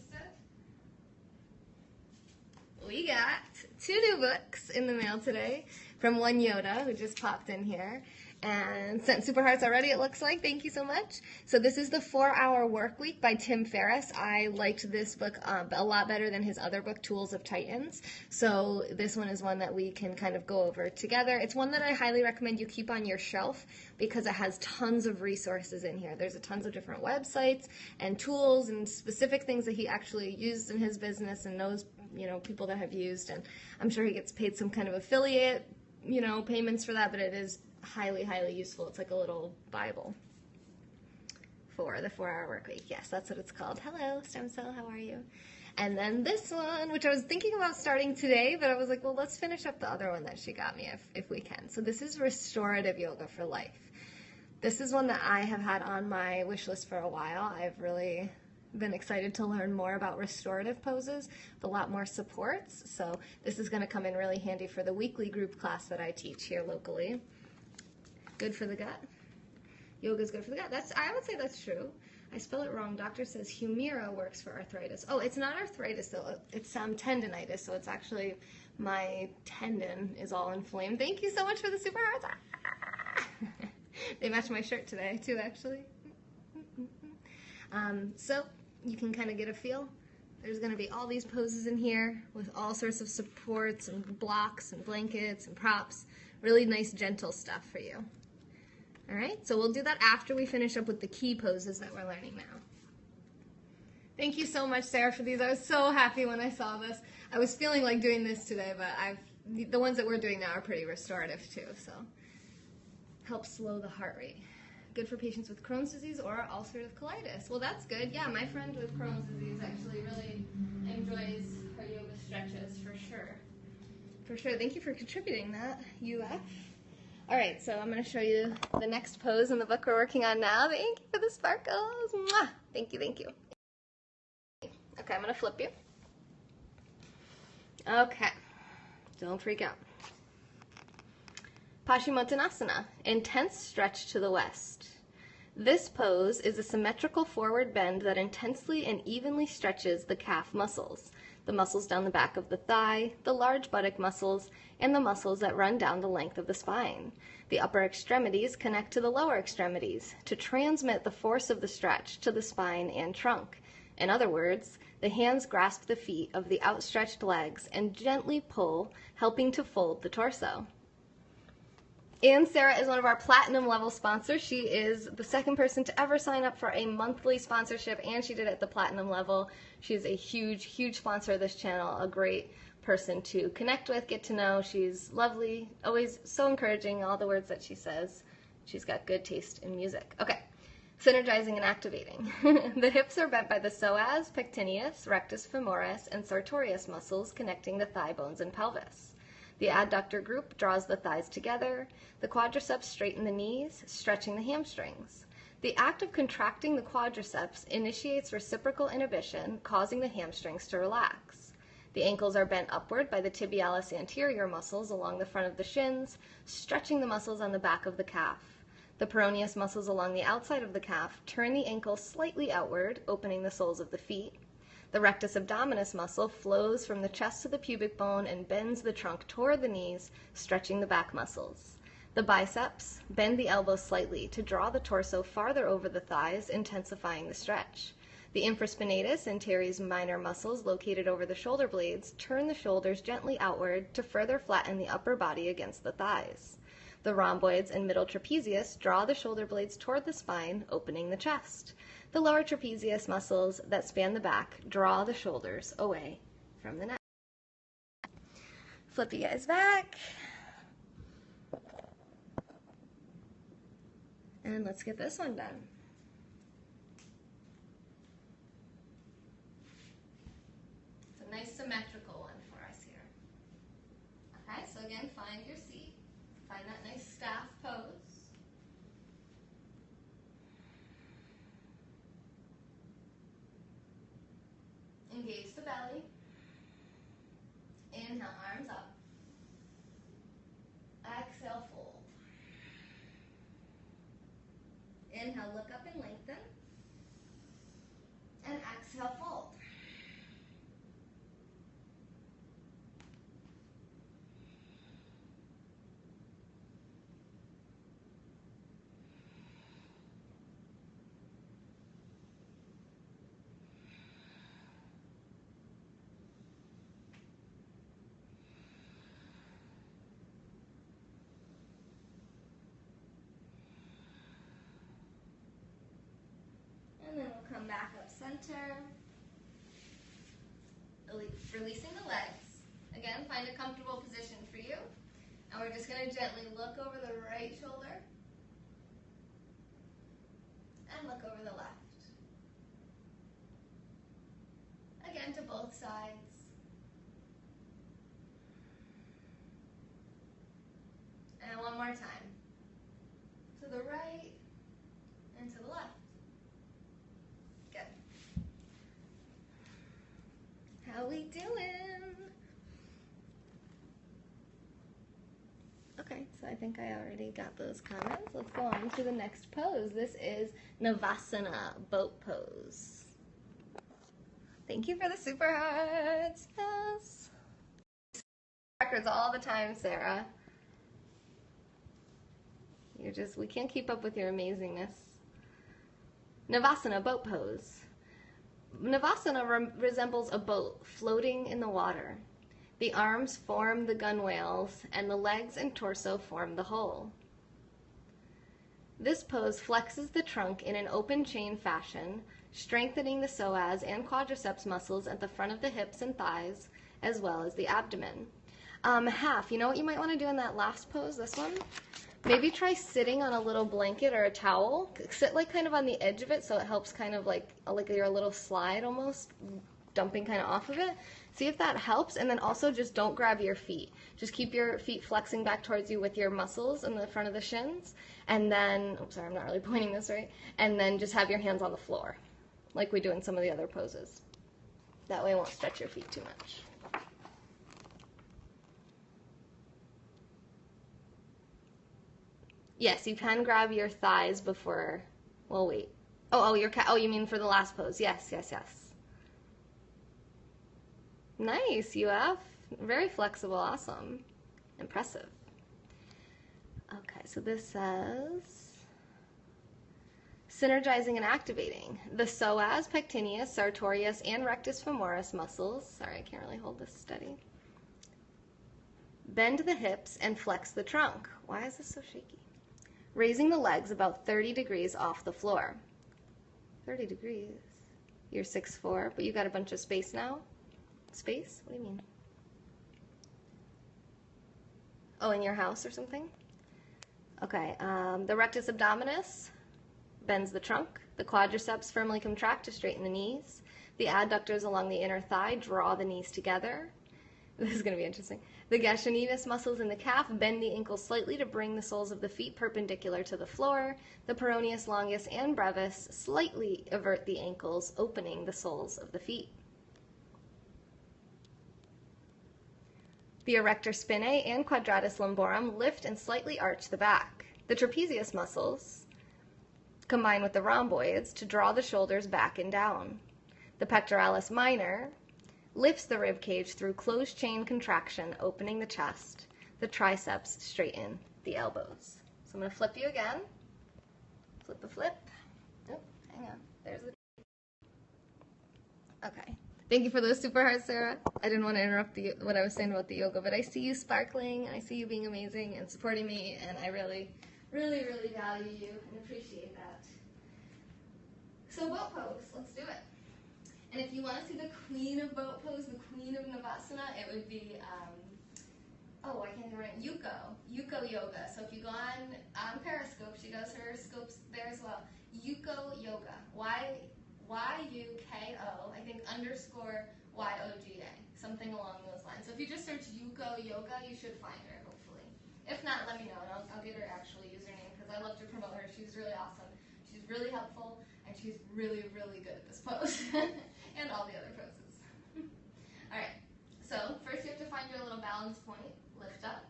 We got 2 new books in the mail today from one Yoda who just popped in here and sent super hearts already, it looks like. Thank you so much. So this is the 4-Hour Workweek by Tim Ferriss. I liked this book a lot better than his other book, Tools of Titans. So this one is one that we can kind of go over together. It's one that I highly recommend you keep on your shelf because it has tons of resources in here. There's tons of different websites and tools and specific things that he actually used in his business and knows, you know, people that have used. And I'm sure he gets paid some kind of affiliate, you know, payments for that, but it is highly, highly useful. It's like a little Bible for the 4-Hour Workweek. Yes, that's what it's called. Hello, Stem Cell, how are you? And then this one, which I was thinking about starting today, but I was like, well, let's finish up the other one that she got me if we can. So this is Restorative Yoga for Life. This is one that I have had on my wish list for a while. I've really been excited to learn more about restorative poses with a lot more supports. So this is going to come in really handy for the weekly group class that I teach here locally. Good for the gut. Yoga's good for the gut. I would say that's true. I spell it wrong. Doctor says Humira works for arthritis. Oh, it's not arthritis though. It's tendinitis. So it's actually my tendon is all inflamed. Thank you so much for the super hearts. They match my shirt today too, actually. So you can kind of get a feel. There's going to be all these poses in here with all sorts of supports and blocks and blankets and props. Really nice, gentle stuff for you. All right, so we'll do that after we finish up with the key poses that we're learning now. Thank you so much, Sarah, for these. I was so happy when I saw this. I was feeling like doing this today, but the ones that we're doing now are pretty restorative too, so help slow the heart rate. Good for patients with Crohn's disease or ulcerative colitis. Well, that's good. Yeah, my friend with Crohn's disease actually really enjoys her yoga stretches for sure. Thank you for contributing that, UF. All right, so I'm going to show you the next pose in the book we're working on now. Thank you for the sparkles. Mwah! Thank you, thank you. Okay, I'm going to flip you. Okay, don't freak out. Paschimottanasana, intense stretch to the west. This pose is a symmetrical forward bend that intensely and evenly stretches the calf muscles, the muscles down the back of the thigh, the large buttock muscles, and the muscles that run down the length of the spine. The upper extremities connect to the lower extremities to transmit the force of the stretch to the spine and trunk. In other words, the hands grasp the feet of the outstretched legs and gently pull, helping to fold the torso. And Sarah is one of our platinum level sponsors. She is the second person to ever sign up for a monthly sponsorship, and she did it at the platinum level. She's a huge, huge sponsor of this channel, a great person to connect with, get to know. She's lovely, always so encouraging, all the words that she says. She's got good taste in music. Okay, synergizing and activating. The hips are bent by the psoas, pectineus, rectus femoris, and sartorius muscles connecting the thigh bones and pelvis. The adductor group draws the thighs together. The quadriceps straighten the knees, stretching the hamstrings. The act of contracting the quadriceps initiates reciprocal inhibition, causing the hamstrings to relax. The ankles are bent upward by the tibialis anterior muscles along the front of the shins, stretching the muscles on the back of the calf. The peroneus muscles along the outside of the calf turn the ankle slightly outward, opening the soles of the feet. The rectus abdominis muscle flows from the chest to the pubic bone and bends the trunk toward the knees, stretching the back muscles. The biceps bend the elbows slightly to draw the torso farther over the thighs, intensifying the stretch. The infraspinatus and teres minor muscles located over the shoulder blades turn the shoulders gently outward to further flatten the upper body against the thighs. The rhomboids and middle trapezius draw the shoulder blades toward the spine, opening the chest. The lower trapezius muscles that span the back draw the shoulders away from the neck. Flip you guys back. And let's get this one done. It's a nice symmetrical one for us here. Okay, so again, find your seat. Find that nice staff pose. Engage the belly. Inhale, arms up. Exhale, fold. Inhale, look up and lengthen. And exhale, fold. And then we'll come back up center, releasing the legs. Again, find a comfortable position for you. And we're just going to gently look over the right shoulder and look over the left. Again, to both sides. And one more time. To the right and to the left. Good. How we doing? Okay, so I think I already got those comments. Let's go on to the next pose. This is Navasana, boat pose. Thank you for the super hearts. Yes. Records all the time, Sarah. We can't keep up with your amazingness. Navasana, boat pose. Navasana resembles a boat floating in the water. The arms form the gunwales, and the legs and torso form the hull. This pose flexes the trunk in an open chain fashion, strengthening the psoas and quadriceps muscles at the front of the hips and thighs, as well as the abdomen. You know what you might want to do in that last pose, this one? Maybe try sitting on a little blanket or a towel. Sit like kind of on the edge of it so it helps kind of like you're a little slide almost, dumping kind of off of it. See if that helps, and then also just don't grab your feet. Just keep your feet flexing back towards you with your muscles in the front of the shins, and then, oh, sorry, I'm not really pointing this right, and then just have your hands on the floor, like we do in some of the other poses. That way it won't stretch your feet too much. Yes, you can grab your thighs before, well, wait. Oh, you mean for the last pose. Yes, yes, yes. Nice, UF. Very flexible, awesome. Impressive. Okay, so this says, synergizing and activating the psoas, pectineus, sartorius, and rectus femoris muscles. Sorry, I can't really hold this steady. Bend the hips and flex the trunk. Why is this so shaky? Raising the legs about 30 degrees off the floor. 30 degrees? You're 6'4", but you got a bunch of space now? Space? What do you mean? Oh, in your house or something? Okay, the rectus abdominis bends the trunk. The quadriceps firmly contract to straighten the knees. The adductors along the inner thigh draw the knees together. This is going to be interesting. The gastrocnemius muscles in the calf bend the ankles slightly to bring the soles of the feet perpendicular to the floor. The peroneus longus and brevis slightly avert the ankles, opening the soles of the feet. The erector spinae and quadratus lumborum lift and slightly arch the back. The trapezius muscles combine with the rhomboids to draw the shoulders back and down. The pectoralis minor lifts the rib cage through closed chain contraction, opening the chest. The triceps straighten the elbows. So I'm going to flip you again. Flip the flip. Oh, hang on. There's the... Okay. Thank you for those super hearts, Sarah. I didn't want to interrupt what I was saying about the yoga, but I see you sparkling, I see you being amazing and supporting me, and I really, really, really value you and appreciate that. So boat pose, let's do it. And if you want to see the queen of boat pose, the queen of Navasana, it would be, oh, I can't even remember, Yuko Yoga. So if you go on Periscope, she does her scopes there as well. Yuko Yoga, Y-U-K-O, I think _ Y-O-G-A, something along those lines. So if you just search Yuko Yoga, you should find her, hopefully. If not, let me know, and I'll get her actual username, because I love to promote her. She's really awesome. She's really helpful, and she's really, really good at this pose, and all the other poses. All right, so first you have to find your little balance point, lift up,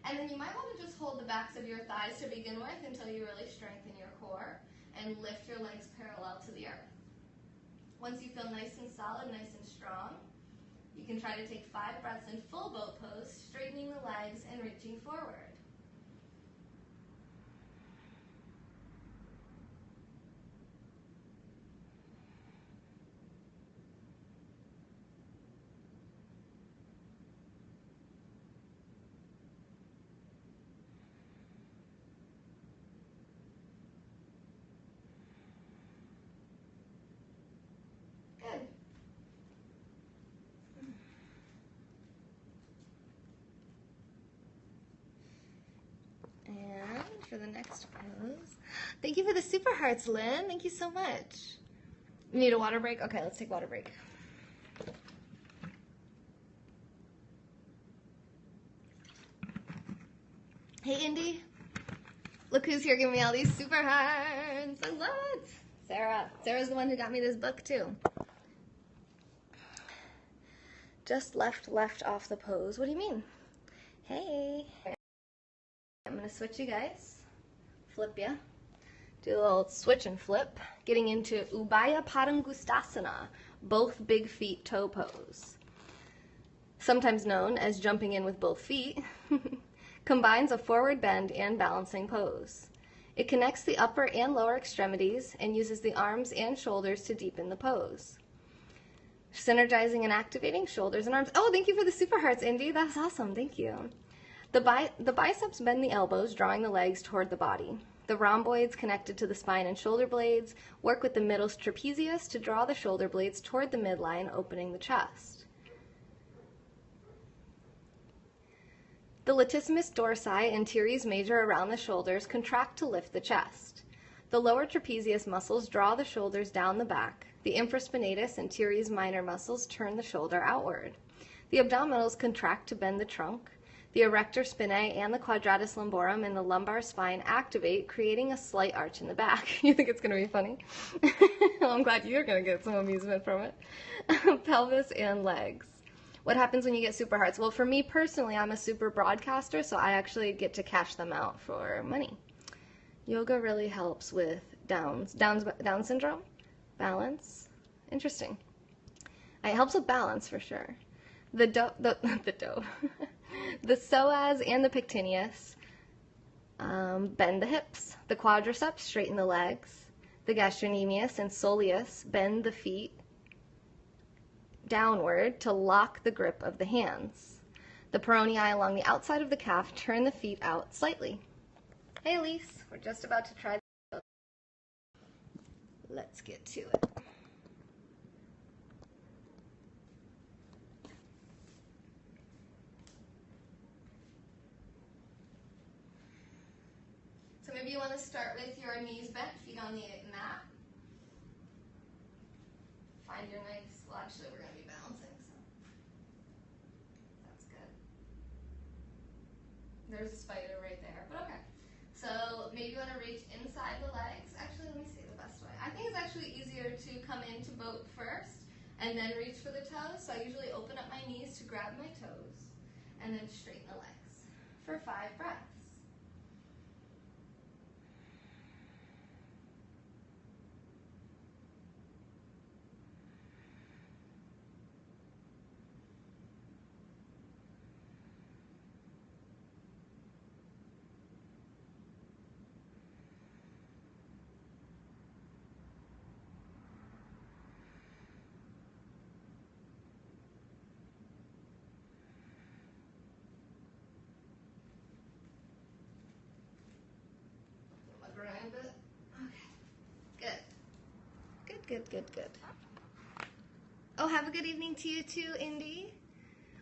and then you might want to just hold the backs of your thighs to begin with until you really strengthen your core, and lift your legs parallel to the earth. Once you feel nice and solid, nice and strong, you can try to take 5 breaths in full boat pose, straightening the legs and reaching forward. Good. And for the next pose, thank you for the super hearts, Lynn. Thank you so much. You need a water break? Okay, let's take water break. Hey, Indy. Look who's here giving me all these super hearts. I love it. Sarah. Sarah's the one who got me this book, too. Just left off the pose. What do you mean? Hey. I'm going to switch you guys. Flip ya. Do a little switch and flip. Getting into Ubaya Padangustasana, both big feet toe pose. Sometimes known as jumping in with both feet, combines a forward bend and balancing pose. It connects the upper and lower extremities and uses the arms and shoulders to deepen the pose. Synergizing and activating shoulders and arms. Oh, thank you for the super hearts, Indy. That's awesome. Thank you. The biceps bend the elbows, drawing the legs toward the body. The rhomboids, connected to the spine and shoulder blades, work with the middle trapezius to draw the shoulder blades toward the midline, opening the chest. The latissimus dorsi and teres major around the shoulders contract to lift the chest. The lower trapezius muscles draw the shoulders down the back. The infraspinatus and teres minor muscles turn the shoulder outward. The abdominals contract to bend the trunk. The erector spinae and the quadratus lumborum in the lumbar spine activate, creating a slight arch in the back. You think it's going to be funny? Well, I'm glad you're going to get some amusement from it. Pelvis and legs. What happens when you get super hearts? Well, for me personally, I'm a super broadcaster, so I actually get to cash them out for money. Yoga really helps with Down syndrome, balance. Interesting. It helps with balance for sure. The psoas and the pectineus bend the hips. The quadriceps straighten the legs. The gastrocnemius and soleus bend the feet downward to lock the grip of the hands. The peronei along the outside of the calf turn the feet out slightly. Hey Elise, we're just about to try. Let's get to it. So maybe you want to start with your knees bent, feet on the mat. Find your nice, well actually we're going to be balancing, so that's good. There's a spider right there, but okay. So maybe you want to reach inside the legs. Actually, let me see the best way. I think it's actually easier to come into boat first and then reach for the toes. So I usually open up my knees to grab my toes and then straighten the legs for 5 breaths. Around it. Okay. Good. Oh, have a good evening to you too, Indy.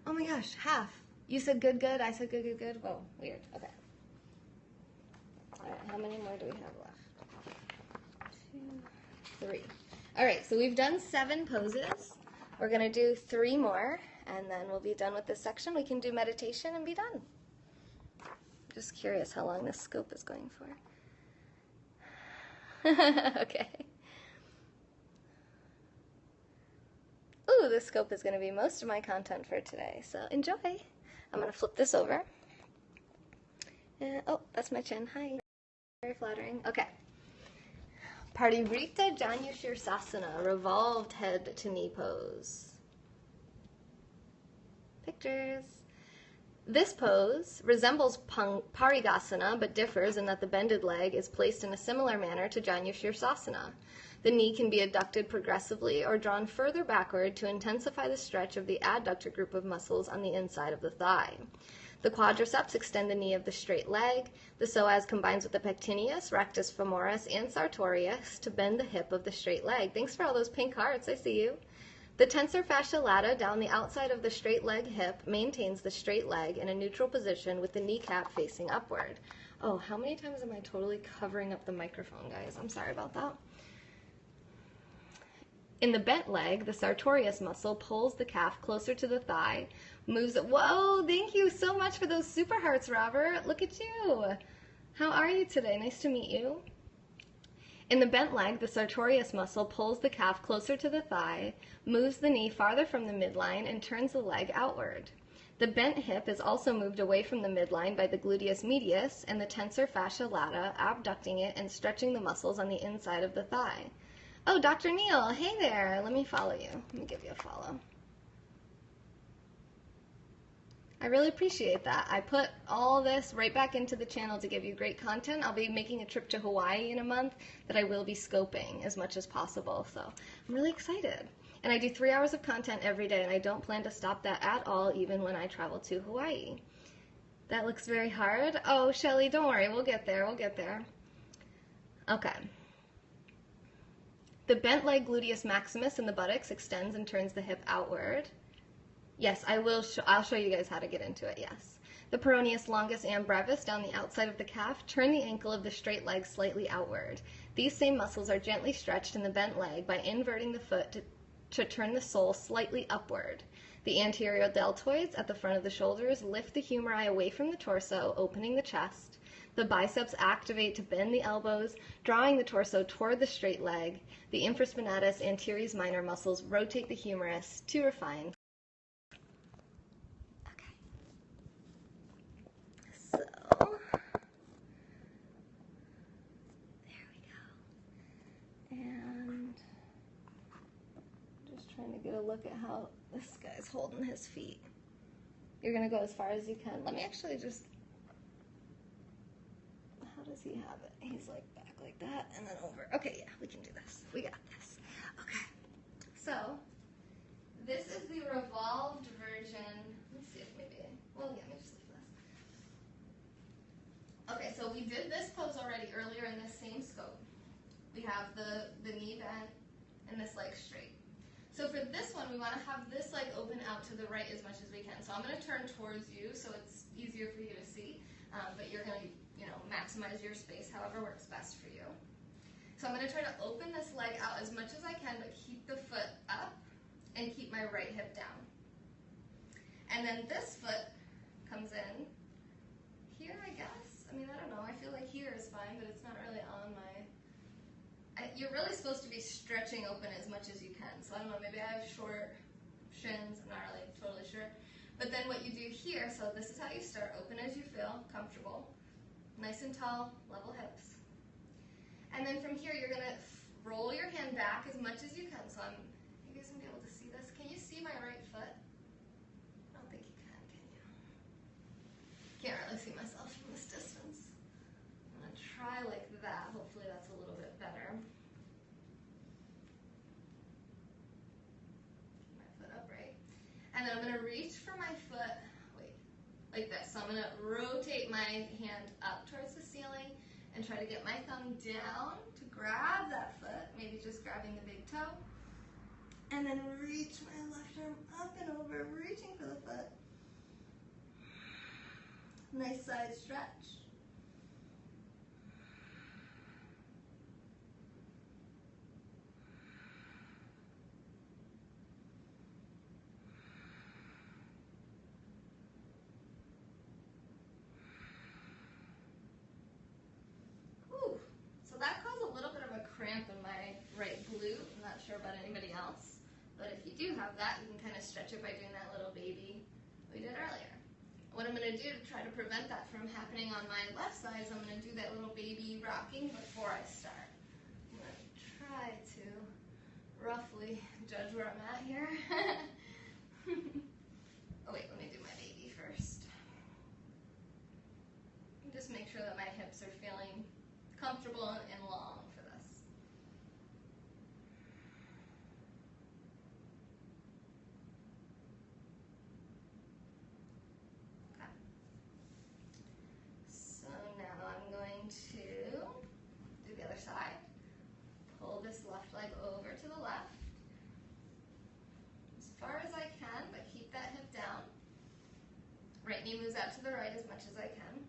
Oh my gosh, half. You said good. I said good. Whoa, weird. Okay. All right, how many more do we have left? 2, 3. All right, so we've done 7 poses. We're going to do 3 more, and then we'll be done with this section. We can do meditation and be done. Just curious how long this scope is going for. Okay. Ooh, this scope is going to be most of my content for today, so enjoy. I'm going to flip this over. Oh, that's my chin. Hi. Very flattering. Okay. Parivrtta Janu Sirsasana, revolved head to knee pose. Pictures. This pose resembles Parigasana but differs in that the bended leg is placed in a similar manner to Janu Sirsasana. The knee can be adducted progressively or drawn further backward to intensify the stretch of the adductor group of muscles on the inside of the thigh. The quadriceps extend the knee of the straight leg. The psoas combines with the pectineus, rectus femoris, and sartorius to bend the hip of the straight leg. Thanks for all those pink hearts. I see you. The tensor fascia lata down the outside of the straight leg hip maintains the straight leg in a neutral position with the kneecap facing upward. Oh, how many times am I totally covering up the microphone, guys? I'm sorry about that. In the bent leg, the sartorius muscle pulls the calf closer to the thigh, moves it. Whoa, thank you so much for those super hearts, Robert. Look at you. How are you today? Nice to meet you. In the bent leg, the sartorius muscle pulls the calf closer to the thigh, moves the knee farther from the midline, and turns the leg outward. The bent hip is also moved away from the midline by the gluteus medius and the tensor fascia lata, abducting it and stretching the muscles on the inside of the thigh. Oh, Dr. Neil, hey there. Let me follow you. Let me give you a follow. I really appreciate that. I put all this right back into the channel to give you great content. I'll be making a trip to Hawaii in a month that I will be scoping as much as possible. So I'm really excited. And I do 3 hours of content every day, and I don't plan to stop that at all, even when I travel to Hawaii. That looks very hard. Oh, Shelly, don't worry. We'll get there. We'll get there. Okay. The bent leg gluteus maximus in the buttocks extends and turns the hip outward. Yes, I will. I'll show you guys how to get into it, yes. the peroneus longus and brevis down the outside of the calf, turn the ankle of the straight leg slightly outward. These same muscles are gently stretched in the bent leg by inverting the foot to turn the sole slightly upward. The anterior deltoids at the front of the shoulders lift the humeri away from the torso, opening the chest. The biceps activate to bend the elbows, drawing the torso toward the straight leg. The infraspinatus anteres minor muscles rotate the humerus to refine. Okay. So, there we go. And just trying to get a look at how this guy's holding his feet. You're gonna go as far as you can. Let me actually just, how does he have it? He's like back like that and then over. Okay, yeah, we can do this. We got this. Okay, so this is the revolved version. Let me see if maybe, well, yeah, let me just leave this. Okay, so we did this pose already earlier in this same scope. We have the knee bent and this leg straight. So for this one, we want to have this leg open out to the right as much as we can. So I'm going to turn towards you so it's easier for you to see, but you're going to, maximize your space however works best for you. So I'm going to try to open this leg out as much as I can, but keep the foot up and keep my right hip down. And then this foot comes in here, I guess. I mean, I don't know. I feel like here is fine, but it's not really on my... You're really supposed to be stretching open as much as you can. So I don't know, maybe I have short shins. I'm not really totally sure. But then what you do here, so this is how you start. Open as you feel, comfortable. Nice and tall, level hips. And then from here, you're going to roll your hand back as much as you can. So you guys going to be able to see this? Can you see my right foot? I don't think you can you? Can't really see myself from this distance. I'm going to try like that. Hopefully that's a little bit better. Keep my foot upright. And then I'm going to reach for my foot, like this. So I'm going to rotate my hand up towards the ceiling and try to get my thumb down to grab that foot, maybe just grabbing the big toe. And then reach my left arm up and over, reaching for the foot. Nice side stretch. That caused a little bit of a cramp in my right glute. I'm not sure about anybody else, but if you do have that, you can kind of stretch it by doing that little baby we did earlier. What I'm going to do to try to prevent that from happening on my left side is I'm going to do that little baby rocking before I start. I'm going to try to roughly judge where I'm at here. Oh wait, let me do my baby first. Just make sure that my hips are feeling comfortable and long for this. Okay. So now I'm going to do the other side. Pull this left leg over to the left as far as I can, but keep that hip down. Right knee moves out to the right as much as I can.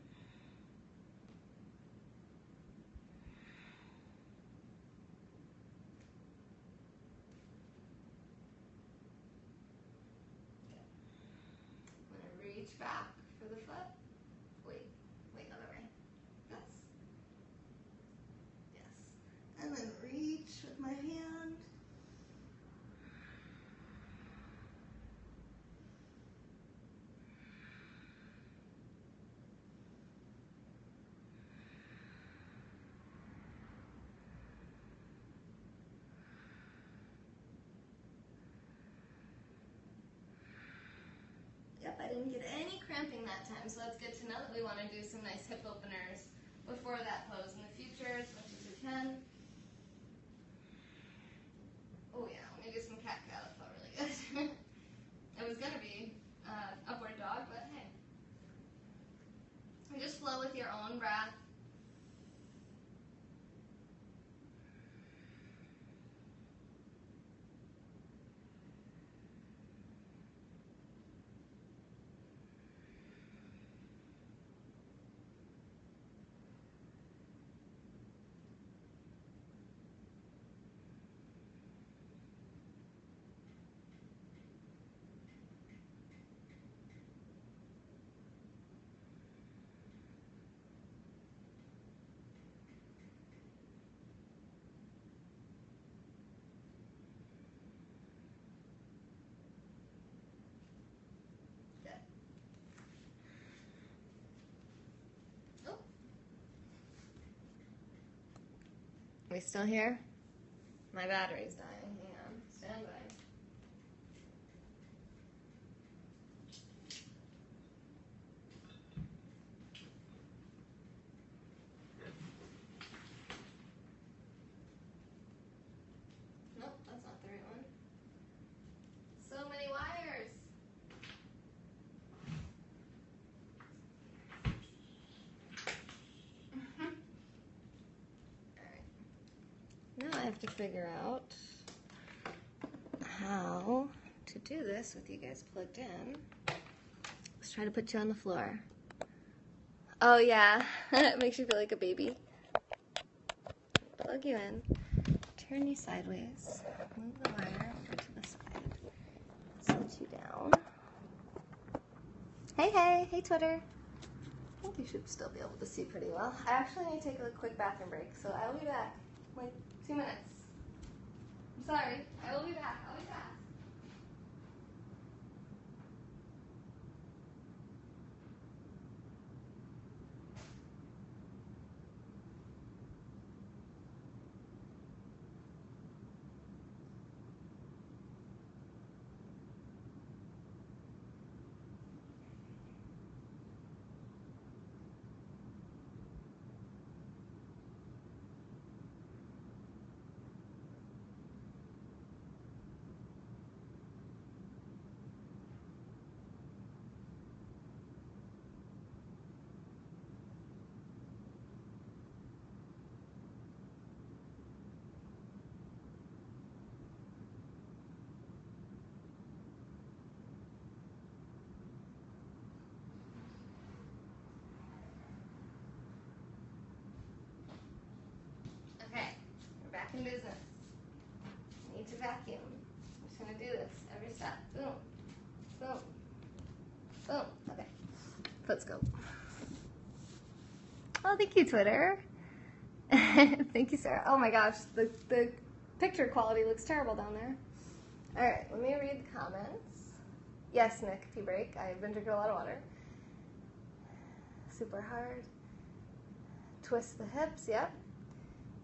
Reach back for the foot. Wait, other way. Yes. And then reach with my hand. Yep, I didn't get any cramping that time, so that's good to know that we want to do some nice hip openers before that pose in the future as much as we can. Oh yeah, let me do some cat-cow. That felt really good. It was going to be upward dog, but hey. You just flow with your own breath. We still here? My battery's dying. Hang on. Stand by. Nope, that's not the right one. So many wires. Now I have to figure out how to do this with you guys plugged in. Let's try to put you on the floor. Oh yeah, it makes you feel like a baby. Plug you in, turn you sideways, move the wire over to the side, sit you down. Hey Twitter. I think you should still be able to see pretty well. I actually need to take a quick bathroom break, so I will be back. Like 2 minutes. I'm sorry. I will be back. I'll be back. Okay, we're back in business. I need to vacuum. I'm just gonna do this every step. Boom, boom, boom. Okay, let's go. Oh, thank you, Twitter. Thank you, Sarah. Oh my gosh, the picture quality looks terrible down there. All right, let me read the comments. Yes, Nick, tea break. I've been drinking a lot of water. Super hard. Twist the hips, yep.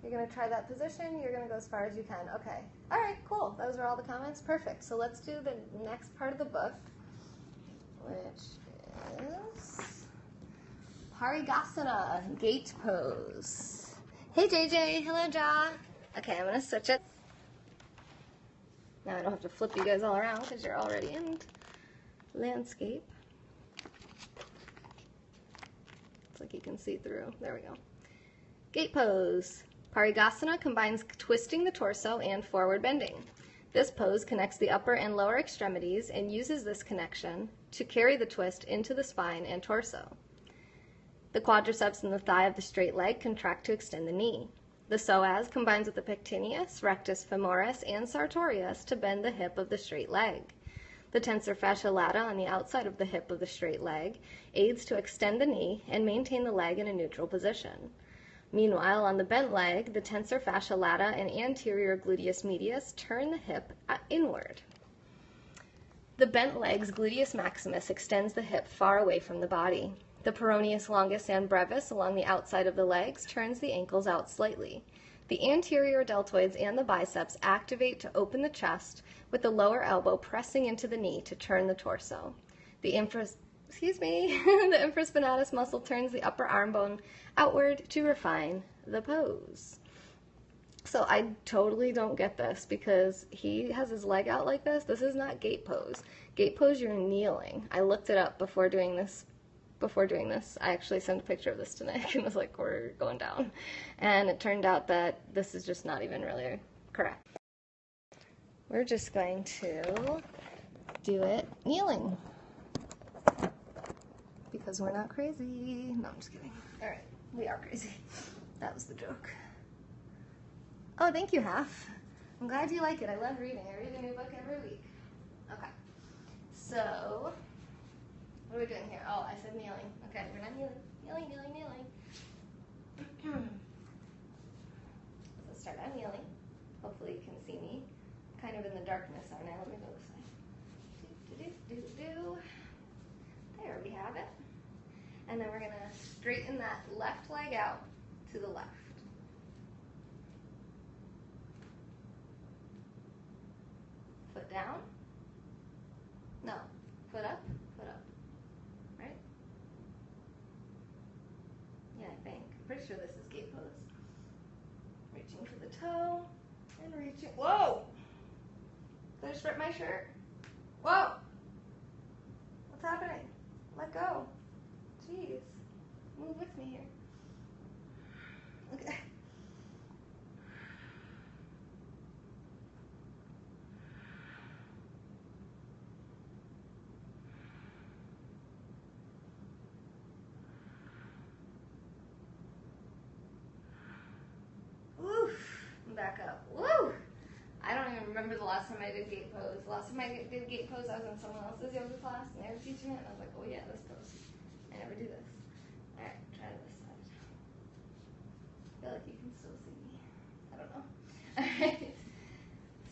You're going to try that position. You're going to go as far as you can. Okay. All right, cool. Those are all the comments. Perfect. So let's do the next part of the book, which is Parigasana, gate pose. Hey, JJ. Hello, Ja. Okay, I'm going to switch it. Now I don't have to flip you guys all around because you're already in landscape. It's like you can see through. There we go. Gate pose. Parigasana combines twisting the torso and forward bending. This pose connects the upper and lower extremities and uses this connection to carry the twist into the spine and torso. The quadriceps and the thigh of the straight leg contract to extend the knee. The psoas combines with the pectineus, rectus femoris, and sartorius to bend the hip of the straight leg. The tensor fascia lata on the outside of the hip of the straight leg aids to extend the knee and maintain the leg in a neutral position. Meanwhile, on the bent leg, the tensor fascia lata and anterior gluteus medius turn the hip inward. The bent leg's gluteus maximus extends the hip far away from the body. The peroneus longus and brevis along the outside of the legs turns the ankles out slightly. The anterior deltoids and the biceps activate to open the chest, with the lower elbow pressing into the knee to turn the torso. The infraspinatus muscle turns the upper arm bone outward to refine the pose. So I totally don't get this because he has his leg out like this. This is not gate pose. Gate pose, you're kneeling. I looked it up before doing this. I actually sent a picture of this to Nick and was like, we're going down. And it turned out that this is just not even really correct. We're just going to do it kneeling because we're not crazy. No, I'm just kidding. All right, we are crazy. That was the joke. Oh, thank you, Half. I'm glad you like it. I love reading. I read a new book every week. Okay, so what are we doing here? Oh, I said kneeling. Okay, we're not kneeling. Kneeling. Let's start out kneeling. Hopefully you can see me. Kind of in the darkness, aren't I? Let me go this way. There we have it. And then we're going to straighten that left leg out to the left. foot down. No, foot up, right? Yeah, I think. Pretty sure this is gate pose. Reaching for the toe and reaching. Whoa! Did I just rip my shirt? Whoa! What's happening? Let go. Jeez. Move with me here. Okay. Woo! Back up. Woo! I don't even remember the last time I did gate pose. The last time I did gate pose, I was in someone else's yoga class, and they were teaching it, and I was like, oh yeah, this pose. I never do this. Alright, try this side. I feel like you can still see me. I don't know. Alright.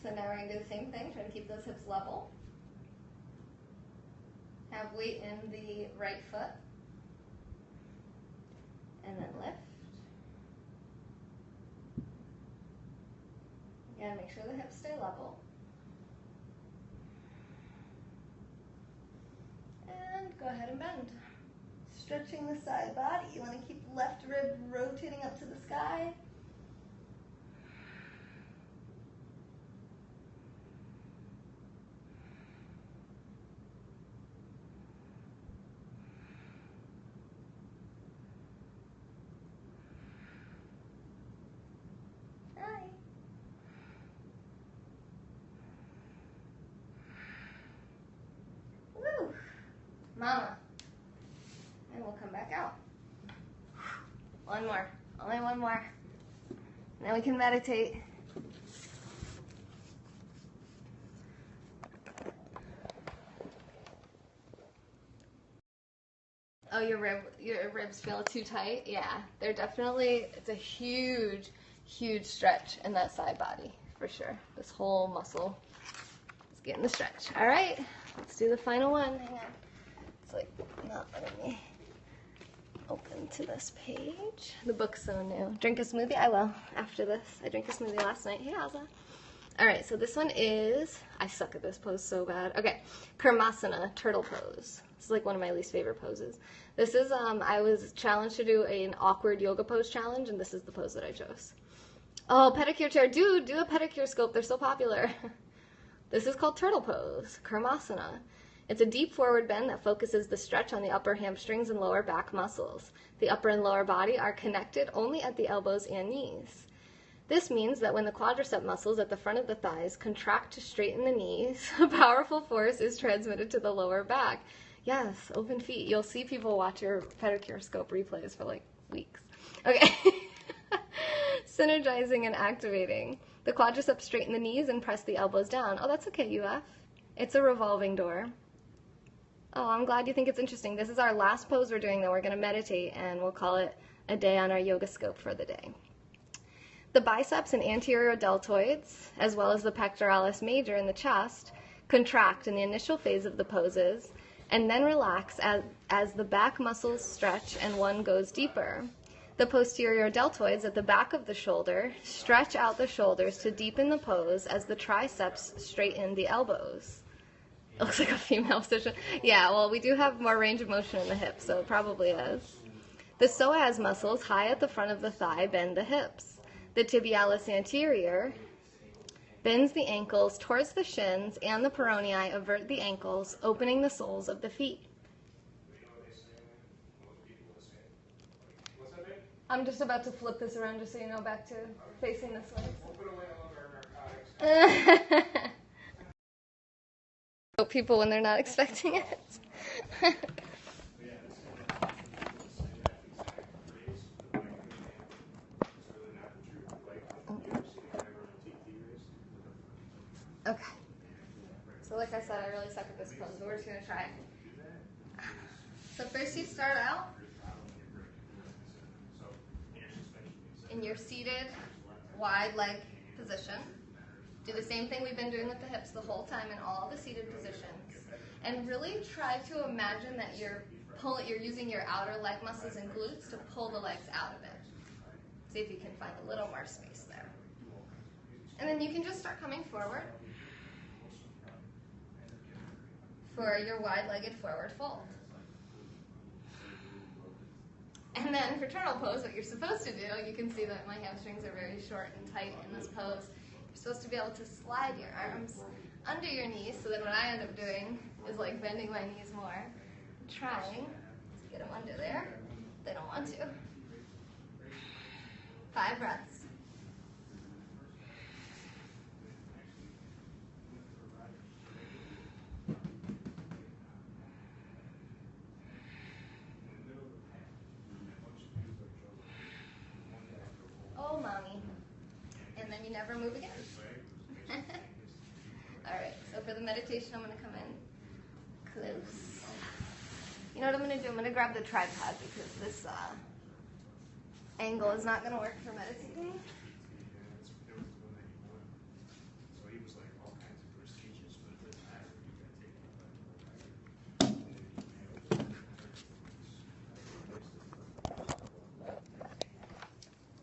So now we're going to do the same thing. Try to keep those hips level. Have weight in the right foot. And then lift. Again, make sure the hips stay level. And go ahead and bend. Stretching the side body. You want to keep left rib rotating up to the sky. Hi. Woo! Mama. And we'll come back out. One more. Only one more. Now we can meditate. Oh, your ribs feel too tight? Yeah, they're definitely, it's a huge, huge stretch in that side body, for sure. This whole muscle is getting the stretch. All right, let's do the final one. Hang on. It's like not letting me open to this page. The book's so new. Drink a smoothie? I will, after this. I drank a smoothie last night. Hey, Ozza. All right, so this one is, I suck at this pose so bad. Okay, Karmasana, turtle pose. This is like one of my least favorite poses. This is, I was challenged to do an awkward yoga pose challenge, and this is the pose that I chose. Oh, pedicure chair. Dude, do a pedicure scope. They're so popular. This is called turtle pose, Karmasana. It's a deep forward bend that focuses the stretch on the upper hamstrings and lower back muscles. The upper and lower body are connected only at the elbows and knees. This means that when the quadricep muscles at the front of the thighs contract to straighten the knees, a powerful force is transmitted to the lower back. Yes, open feet. You'll see people watch your pedicure scope replays for like weeks. Okay. Synergizing and activating. The quadriceps straighten the knees and press the elbows down. Oh, that's okay, UF. It's a revolving door. Oh, I'm glad you think it's interesting. This is our last pose we're doing, though. We're going to meditate, and we'll call it a day on our yoga scope for the day. The biceps and anterior deltoids, as well as the pectoralis major in the chest, contract in the initial phase of the poses, and then relax as the back muscles stretch and one goes deeper. The posterior deltoids at the back of the shoulder stretch out the shoulders to deepen the pose as the triceps straighten the elbows. It looks like a female position. Yeah, well, we do have more range of motion in the hips, so it probably is. The psoas muscles high at the front of the thigh bend the hips. The tibialis anterior bends the ankles towards the shins, and the peronei avert the ankles, opening the soles of the feet. I'm just about to flip this around just so you know, back to facing this way. People when they're not expecting it. Okay. So like I said, I really suck at this pose, but we're just going to try it. So first you start out in your seated wide leg position. Do the same thing we've been doing with the hips the whole time in all the seated positions. And really try to imagine that you're using your outer leg muscles and glutes to pull the legs out of it. See if you can find a little more space there. And then you can just start coming forward. for your wide-legged forward fold. And then for turtle pose, what you're supposed to do, you can see that my hamstrings are very short and tight in this pose. You're supposed to be able to slide your arms under your knees, so then what I end up doing is like bending my knees more, trying to get them under there. They don't want to. 5 breaths. Oh, mommy. And then you never move again. Alright, so for the meditation, I'm going to come in close. You know what I'm going to do? I'm going to grab the tripod because this angle is not going to work for meditating.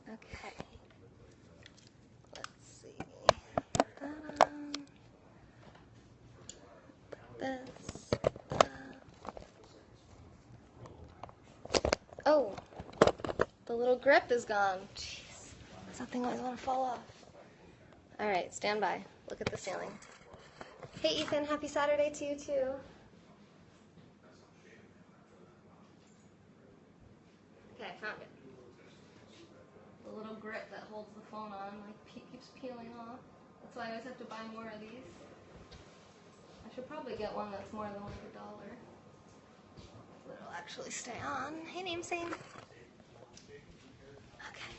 Okay. Let's see. This. Oh, the little grip is gone. Jeez, something always want to fall off. All right, stand by. Look at the ceiling. Hey, Ethan, happy Saturday to you too. Okay, I found it. The little grip that holds the phone on keeps peeling off. That's why I always have to buy more of these. I should probably get one that's more than like $1. So it'll actually stay on. Hey, Namesane. Okay.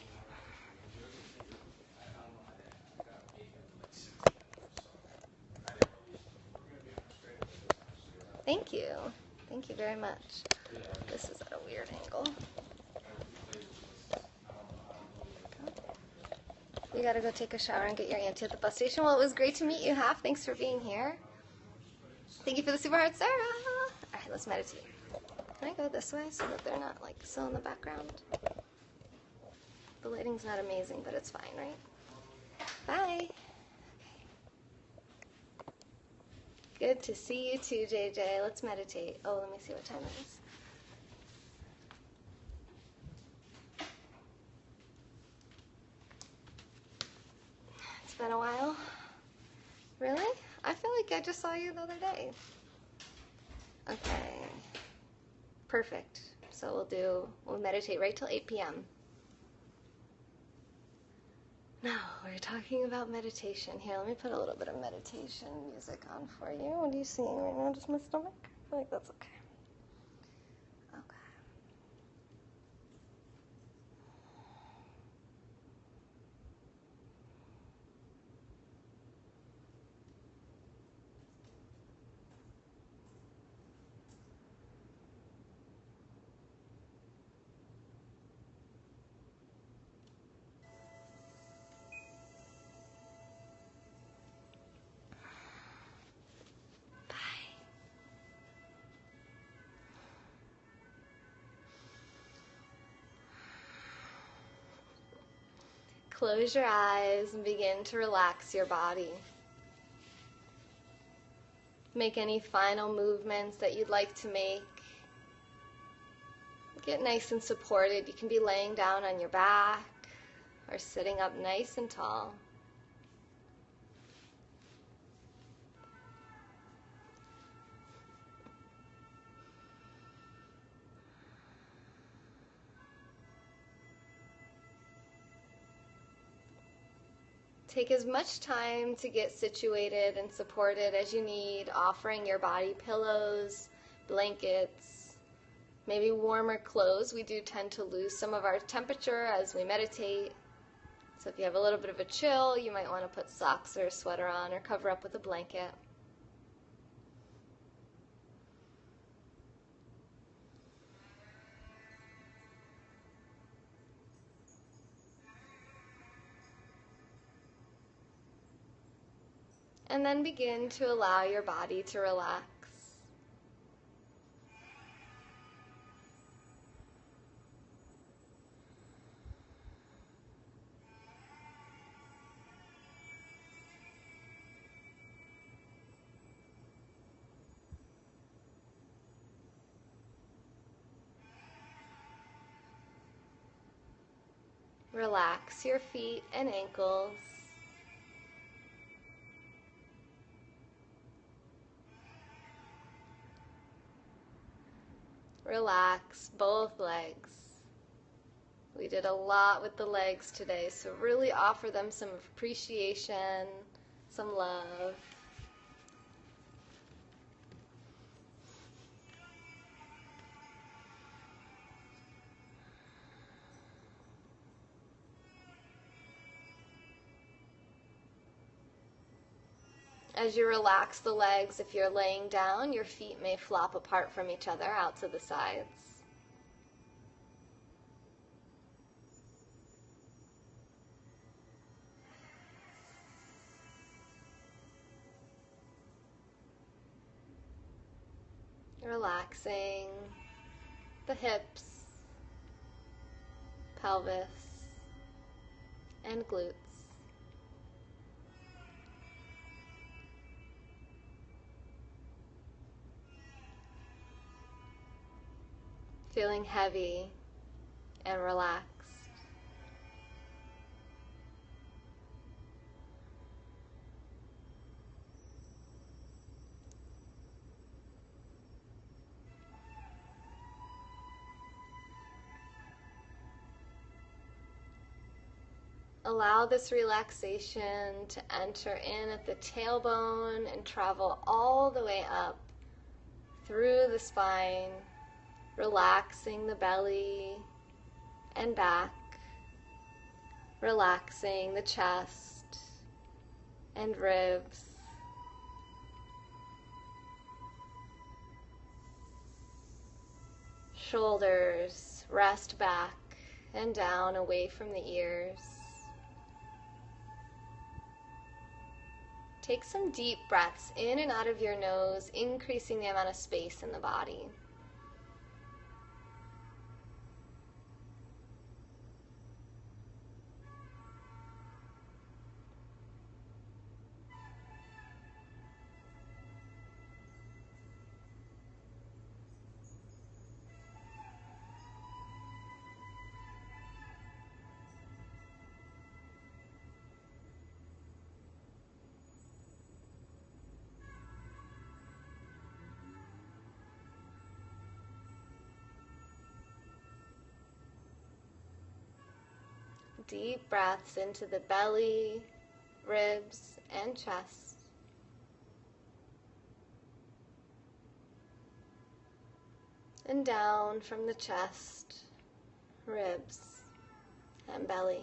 Thank you. Thank you very much. This is at a weird angle. You gotta go take a shower and get your auntie at the bus station. Well, it was great to meet you, Half. Thanks for being here. Thank you for the super heart, Sarah. All right, let's meditate. Can I go this way so that they're not like so in the background? The lighting's not amazing, but it's fine, right? Bye. Okay. Good to see you too, JJ. Let's meditate. Oh, let me see what time it is. It's been a while. Really? I feel like I just saw you the other day. Okay. Perfect. So we'll meditate right till 8 p.m. No, we're talking about meditation. Here, let me put a little bit of meditation music on for you. What are you seeing right now? Just my stomach? I feel like that's okay. Okay. Close your eyes and begin to relax your body. Make any final movements that you'd like to make. Get nice and supported. You can be laying down on your back or sitting up nice and tall. Take as much time to get situated and supported as you need, offering your body pillows, blankets, maybe warmer clothes. We do tend to lose some of our temperature as we meditate. So if you have a little bit of a chill, you might want to put socks or a sweater on or cover up with a blanket. And then begin to allow your body to relax. Relax your feet and ankles. Relax both legs. We did a lot with the legs today, so really offer them some appreciation, some love. As you relax the legs, if you're laying down, your feet may flop apart from each other out to the sides. Relaxing the hips, pelvis, and glutes. Feeling heavy and relaxed. Allow this relaxation to enter in at the tailbone and travel all the way up through the spine, relaxing the belly and back, relaxing the chest and ribs. Shoulders rest back and down away from the ears. Take some deep breaths in and out of your nose, increasing the amount of space in the body. Deep breaths into the belly, ribs, and chest. And down from the chest, ribs, and belly.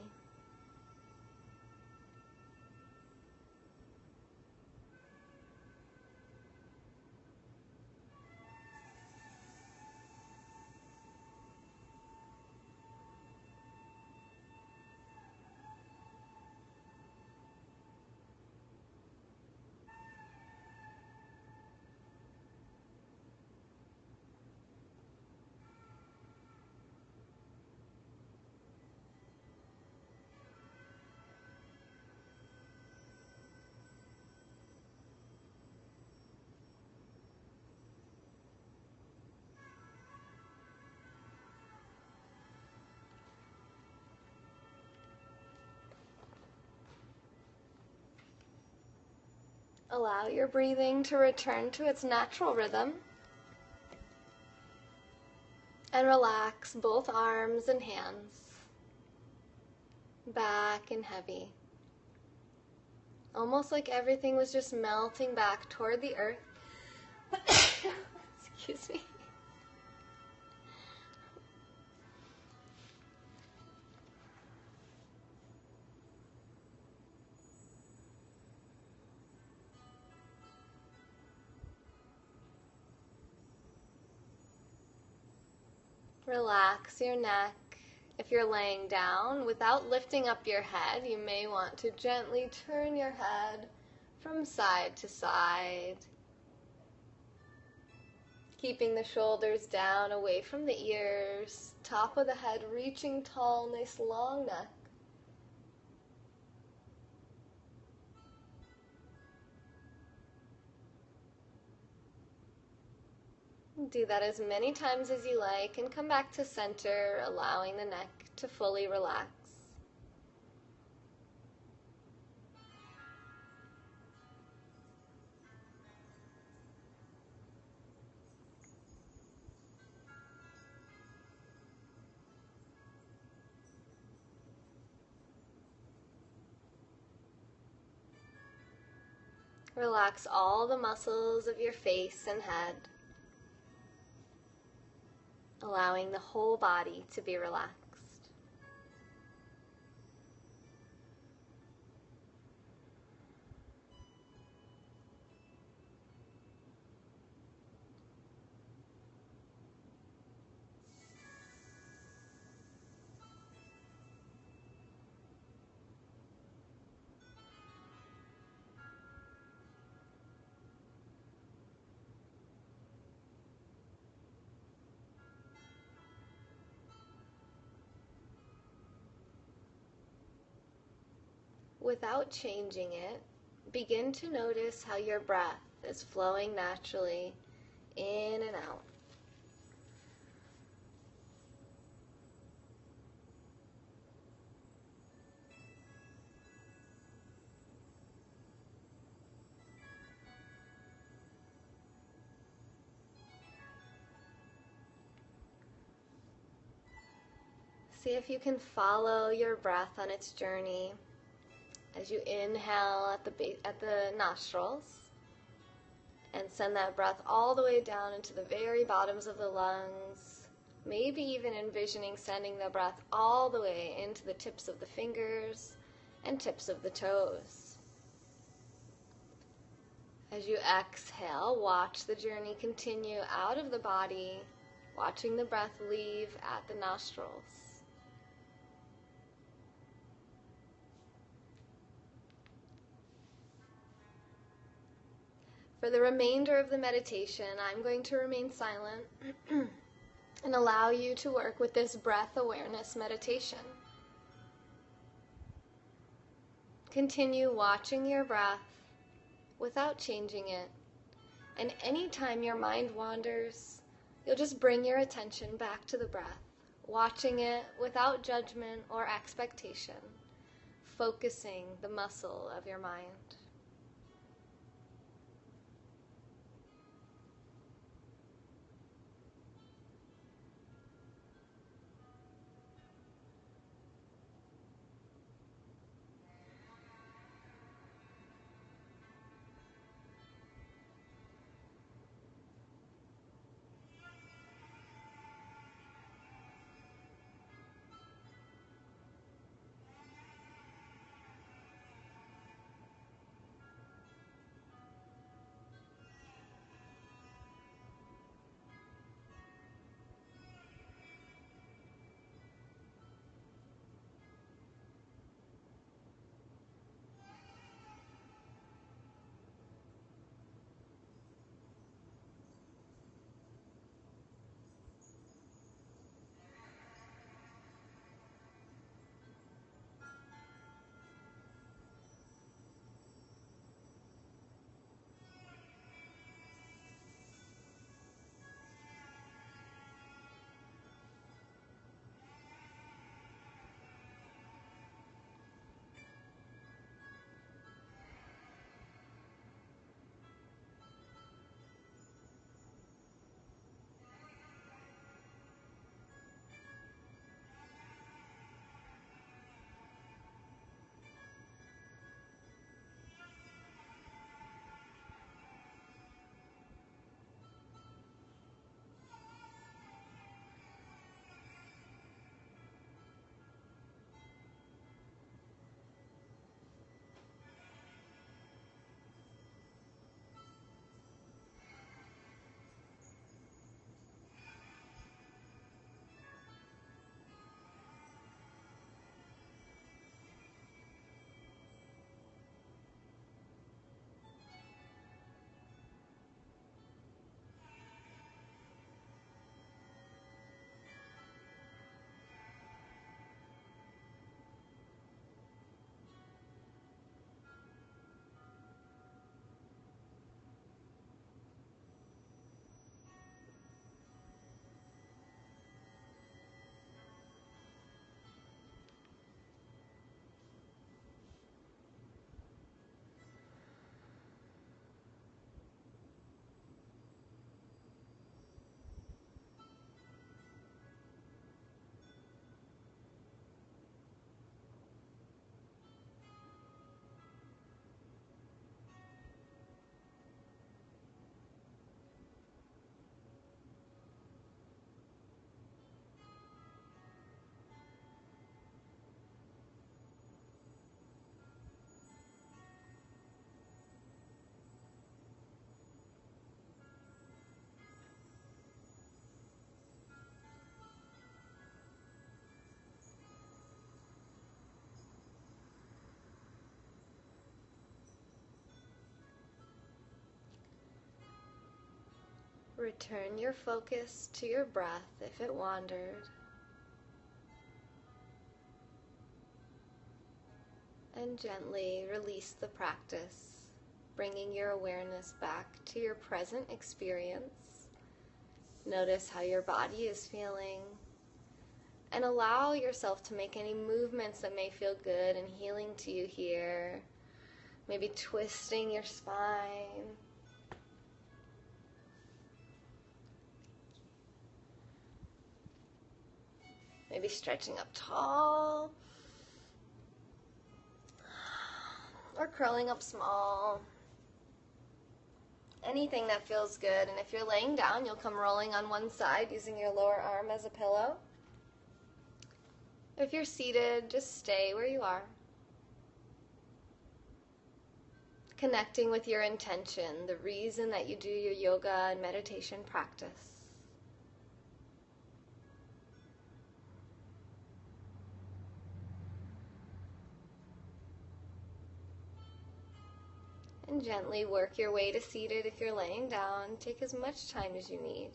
Allow your breathing to return to its natural rhythm. And relax both arms and hands. Back and heavy. Almost like everything was just melting back toward the earth. Excuse me. Relax your neck. If you're laying down, without lifting up your head, you may want to gently turn your head from side to side, keeping the shoulders down away from the ears, top of the head reaching tall, nice long neck. Do that as many times as you like and come back to center, allowing the neck to fully relax. Relax all the muscles of your face and head, allowing the whole body to be relaxed. Without changing it, begin to notice how your breath is flowing naturally in and out. See if you can follow your breath on its journey as you inhale at the nostrils and send that breath all the way down into the very bottoms of the lungs, maybe even envisioning sending the breath all the way into the tips of the fingers and tips of the toes. As you exhale, watch the journey continue out of the body, watching the breath leave at the nostrils. For the remainder of the meditation, I'm going to remain silent and allow you to work with this breath awareness meditation. Continue watching your breath without changing it. And anytime your mind wanders, you'll just bring your attention back to the breath, watching it without judgment or expectation, focusing the muscle of your mind. Return your focus to your breath if it wandered. And gently release the practice, bringing your awareness back to your present experience. Notice how your body is feeling, and allow yourself to make any movements that may feel good and healing to you here. Maybe twisting your spine. Maybe stretching up tall. Or curling up small. Anything that feels good. And if you're laying down, you'll come rolling on one side using your lower arm as a pillow. If you're seated, just stay where you are. Connecting with your intention, the reason that you do your yoga and meditation practice. And gently work your way to seated if you're laying down. Take as much time as you need.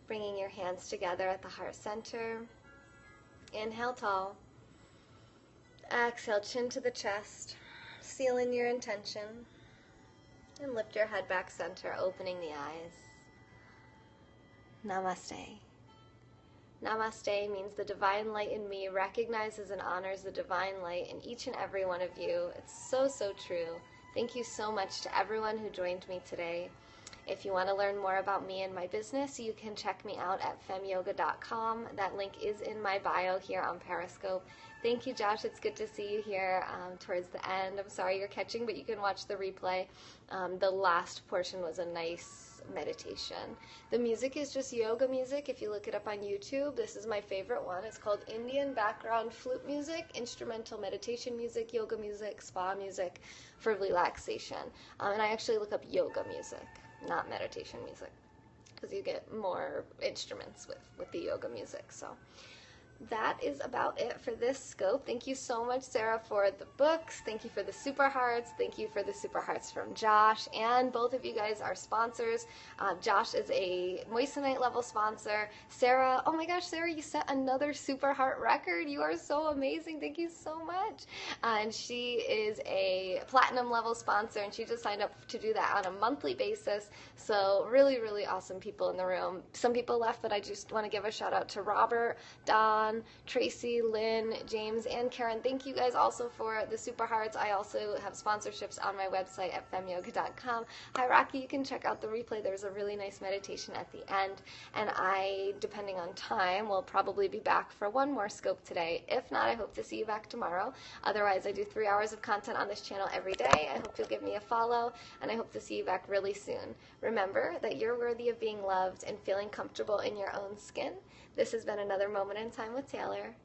Bringing your hands together at the heart center. Inhale tall. Exhale, chin to the chest. Seal in your intention. And lift your head back center, opening the eyes. Namaste. Namaste means the divine light in me recognizes and honors the divine light in each and every one of you. It's so, so true. Thank you so much to everyone who joined me today. If you want to learn more about me and my business, you can check me out at femyoga.com. That link is in my bio here on Periscope. Thank you, Josh. It's good to see you here towards the end. I'm sorry you're catching, but you can watch the replay. The last portion was a nice meditation. The music is just yoga music. If you look it up on YouTube, this is my favorite one. It's called Indian Background Flute Music, Instrumental Meditation Music, Yoga Music, Spa Music for relaxation. And I actually look up yoga music, not meditation music, because you get more instruments with the yoga music. So that is about it for this scope. Thank you so much, Sarah, for the books. Thank you for the super hearts. Thank you for the super hearts from Josh. And both of you guys are sponsors. Josh is a Moissanite level sponsor. Sarah, oh my gosh, Sarah, you set another super heart record. You are so amazing. Thank you so much. And she is a platinum level sponsor, and she just signed up to do that on a monthly basis. So really, really awesome people in the room. Some people left, but I just want to give a shout out to Robert, Don, Tracy, Lynn, James, and Karen. Thank you guys also for the super hearts. I also have sponsorships on my website at femyoga.com. Hi, Rocky. You can check out the replay. There's a really nice meditation at the end. And I, depending on time, will probably be back for one more scope today. If not, I hope to see you back tomorrow. Otherwise, I do 3 hours of content on this channel every day. I hope you'll give me a follow, and I hope to see you back really soon. Remember that you're worthy of being loved and feeling comfortable in your own skin. This has been another Moment in Time with Taylor.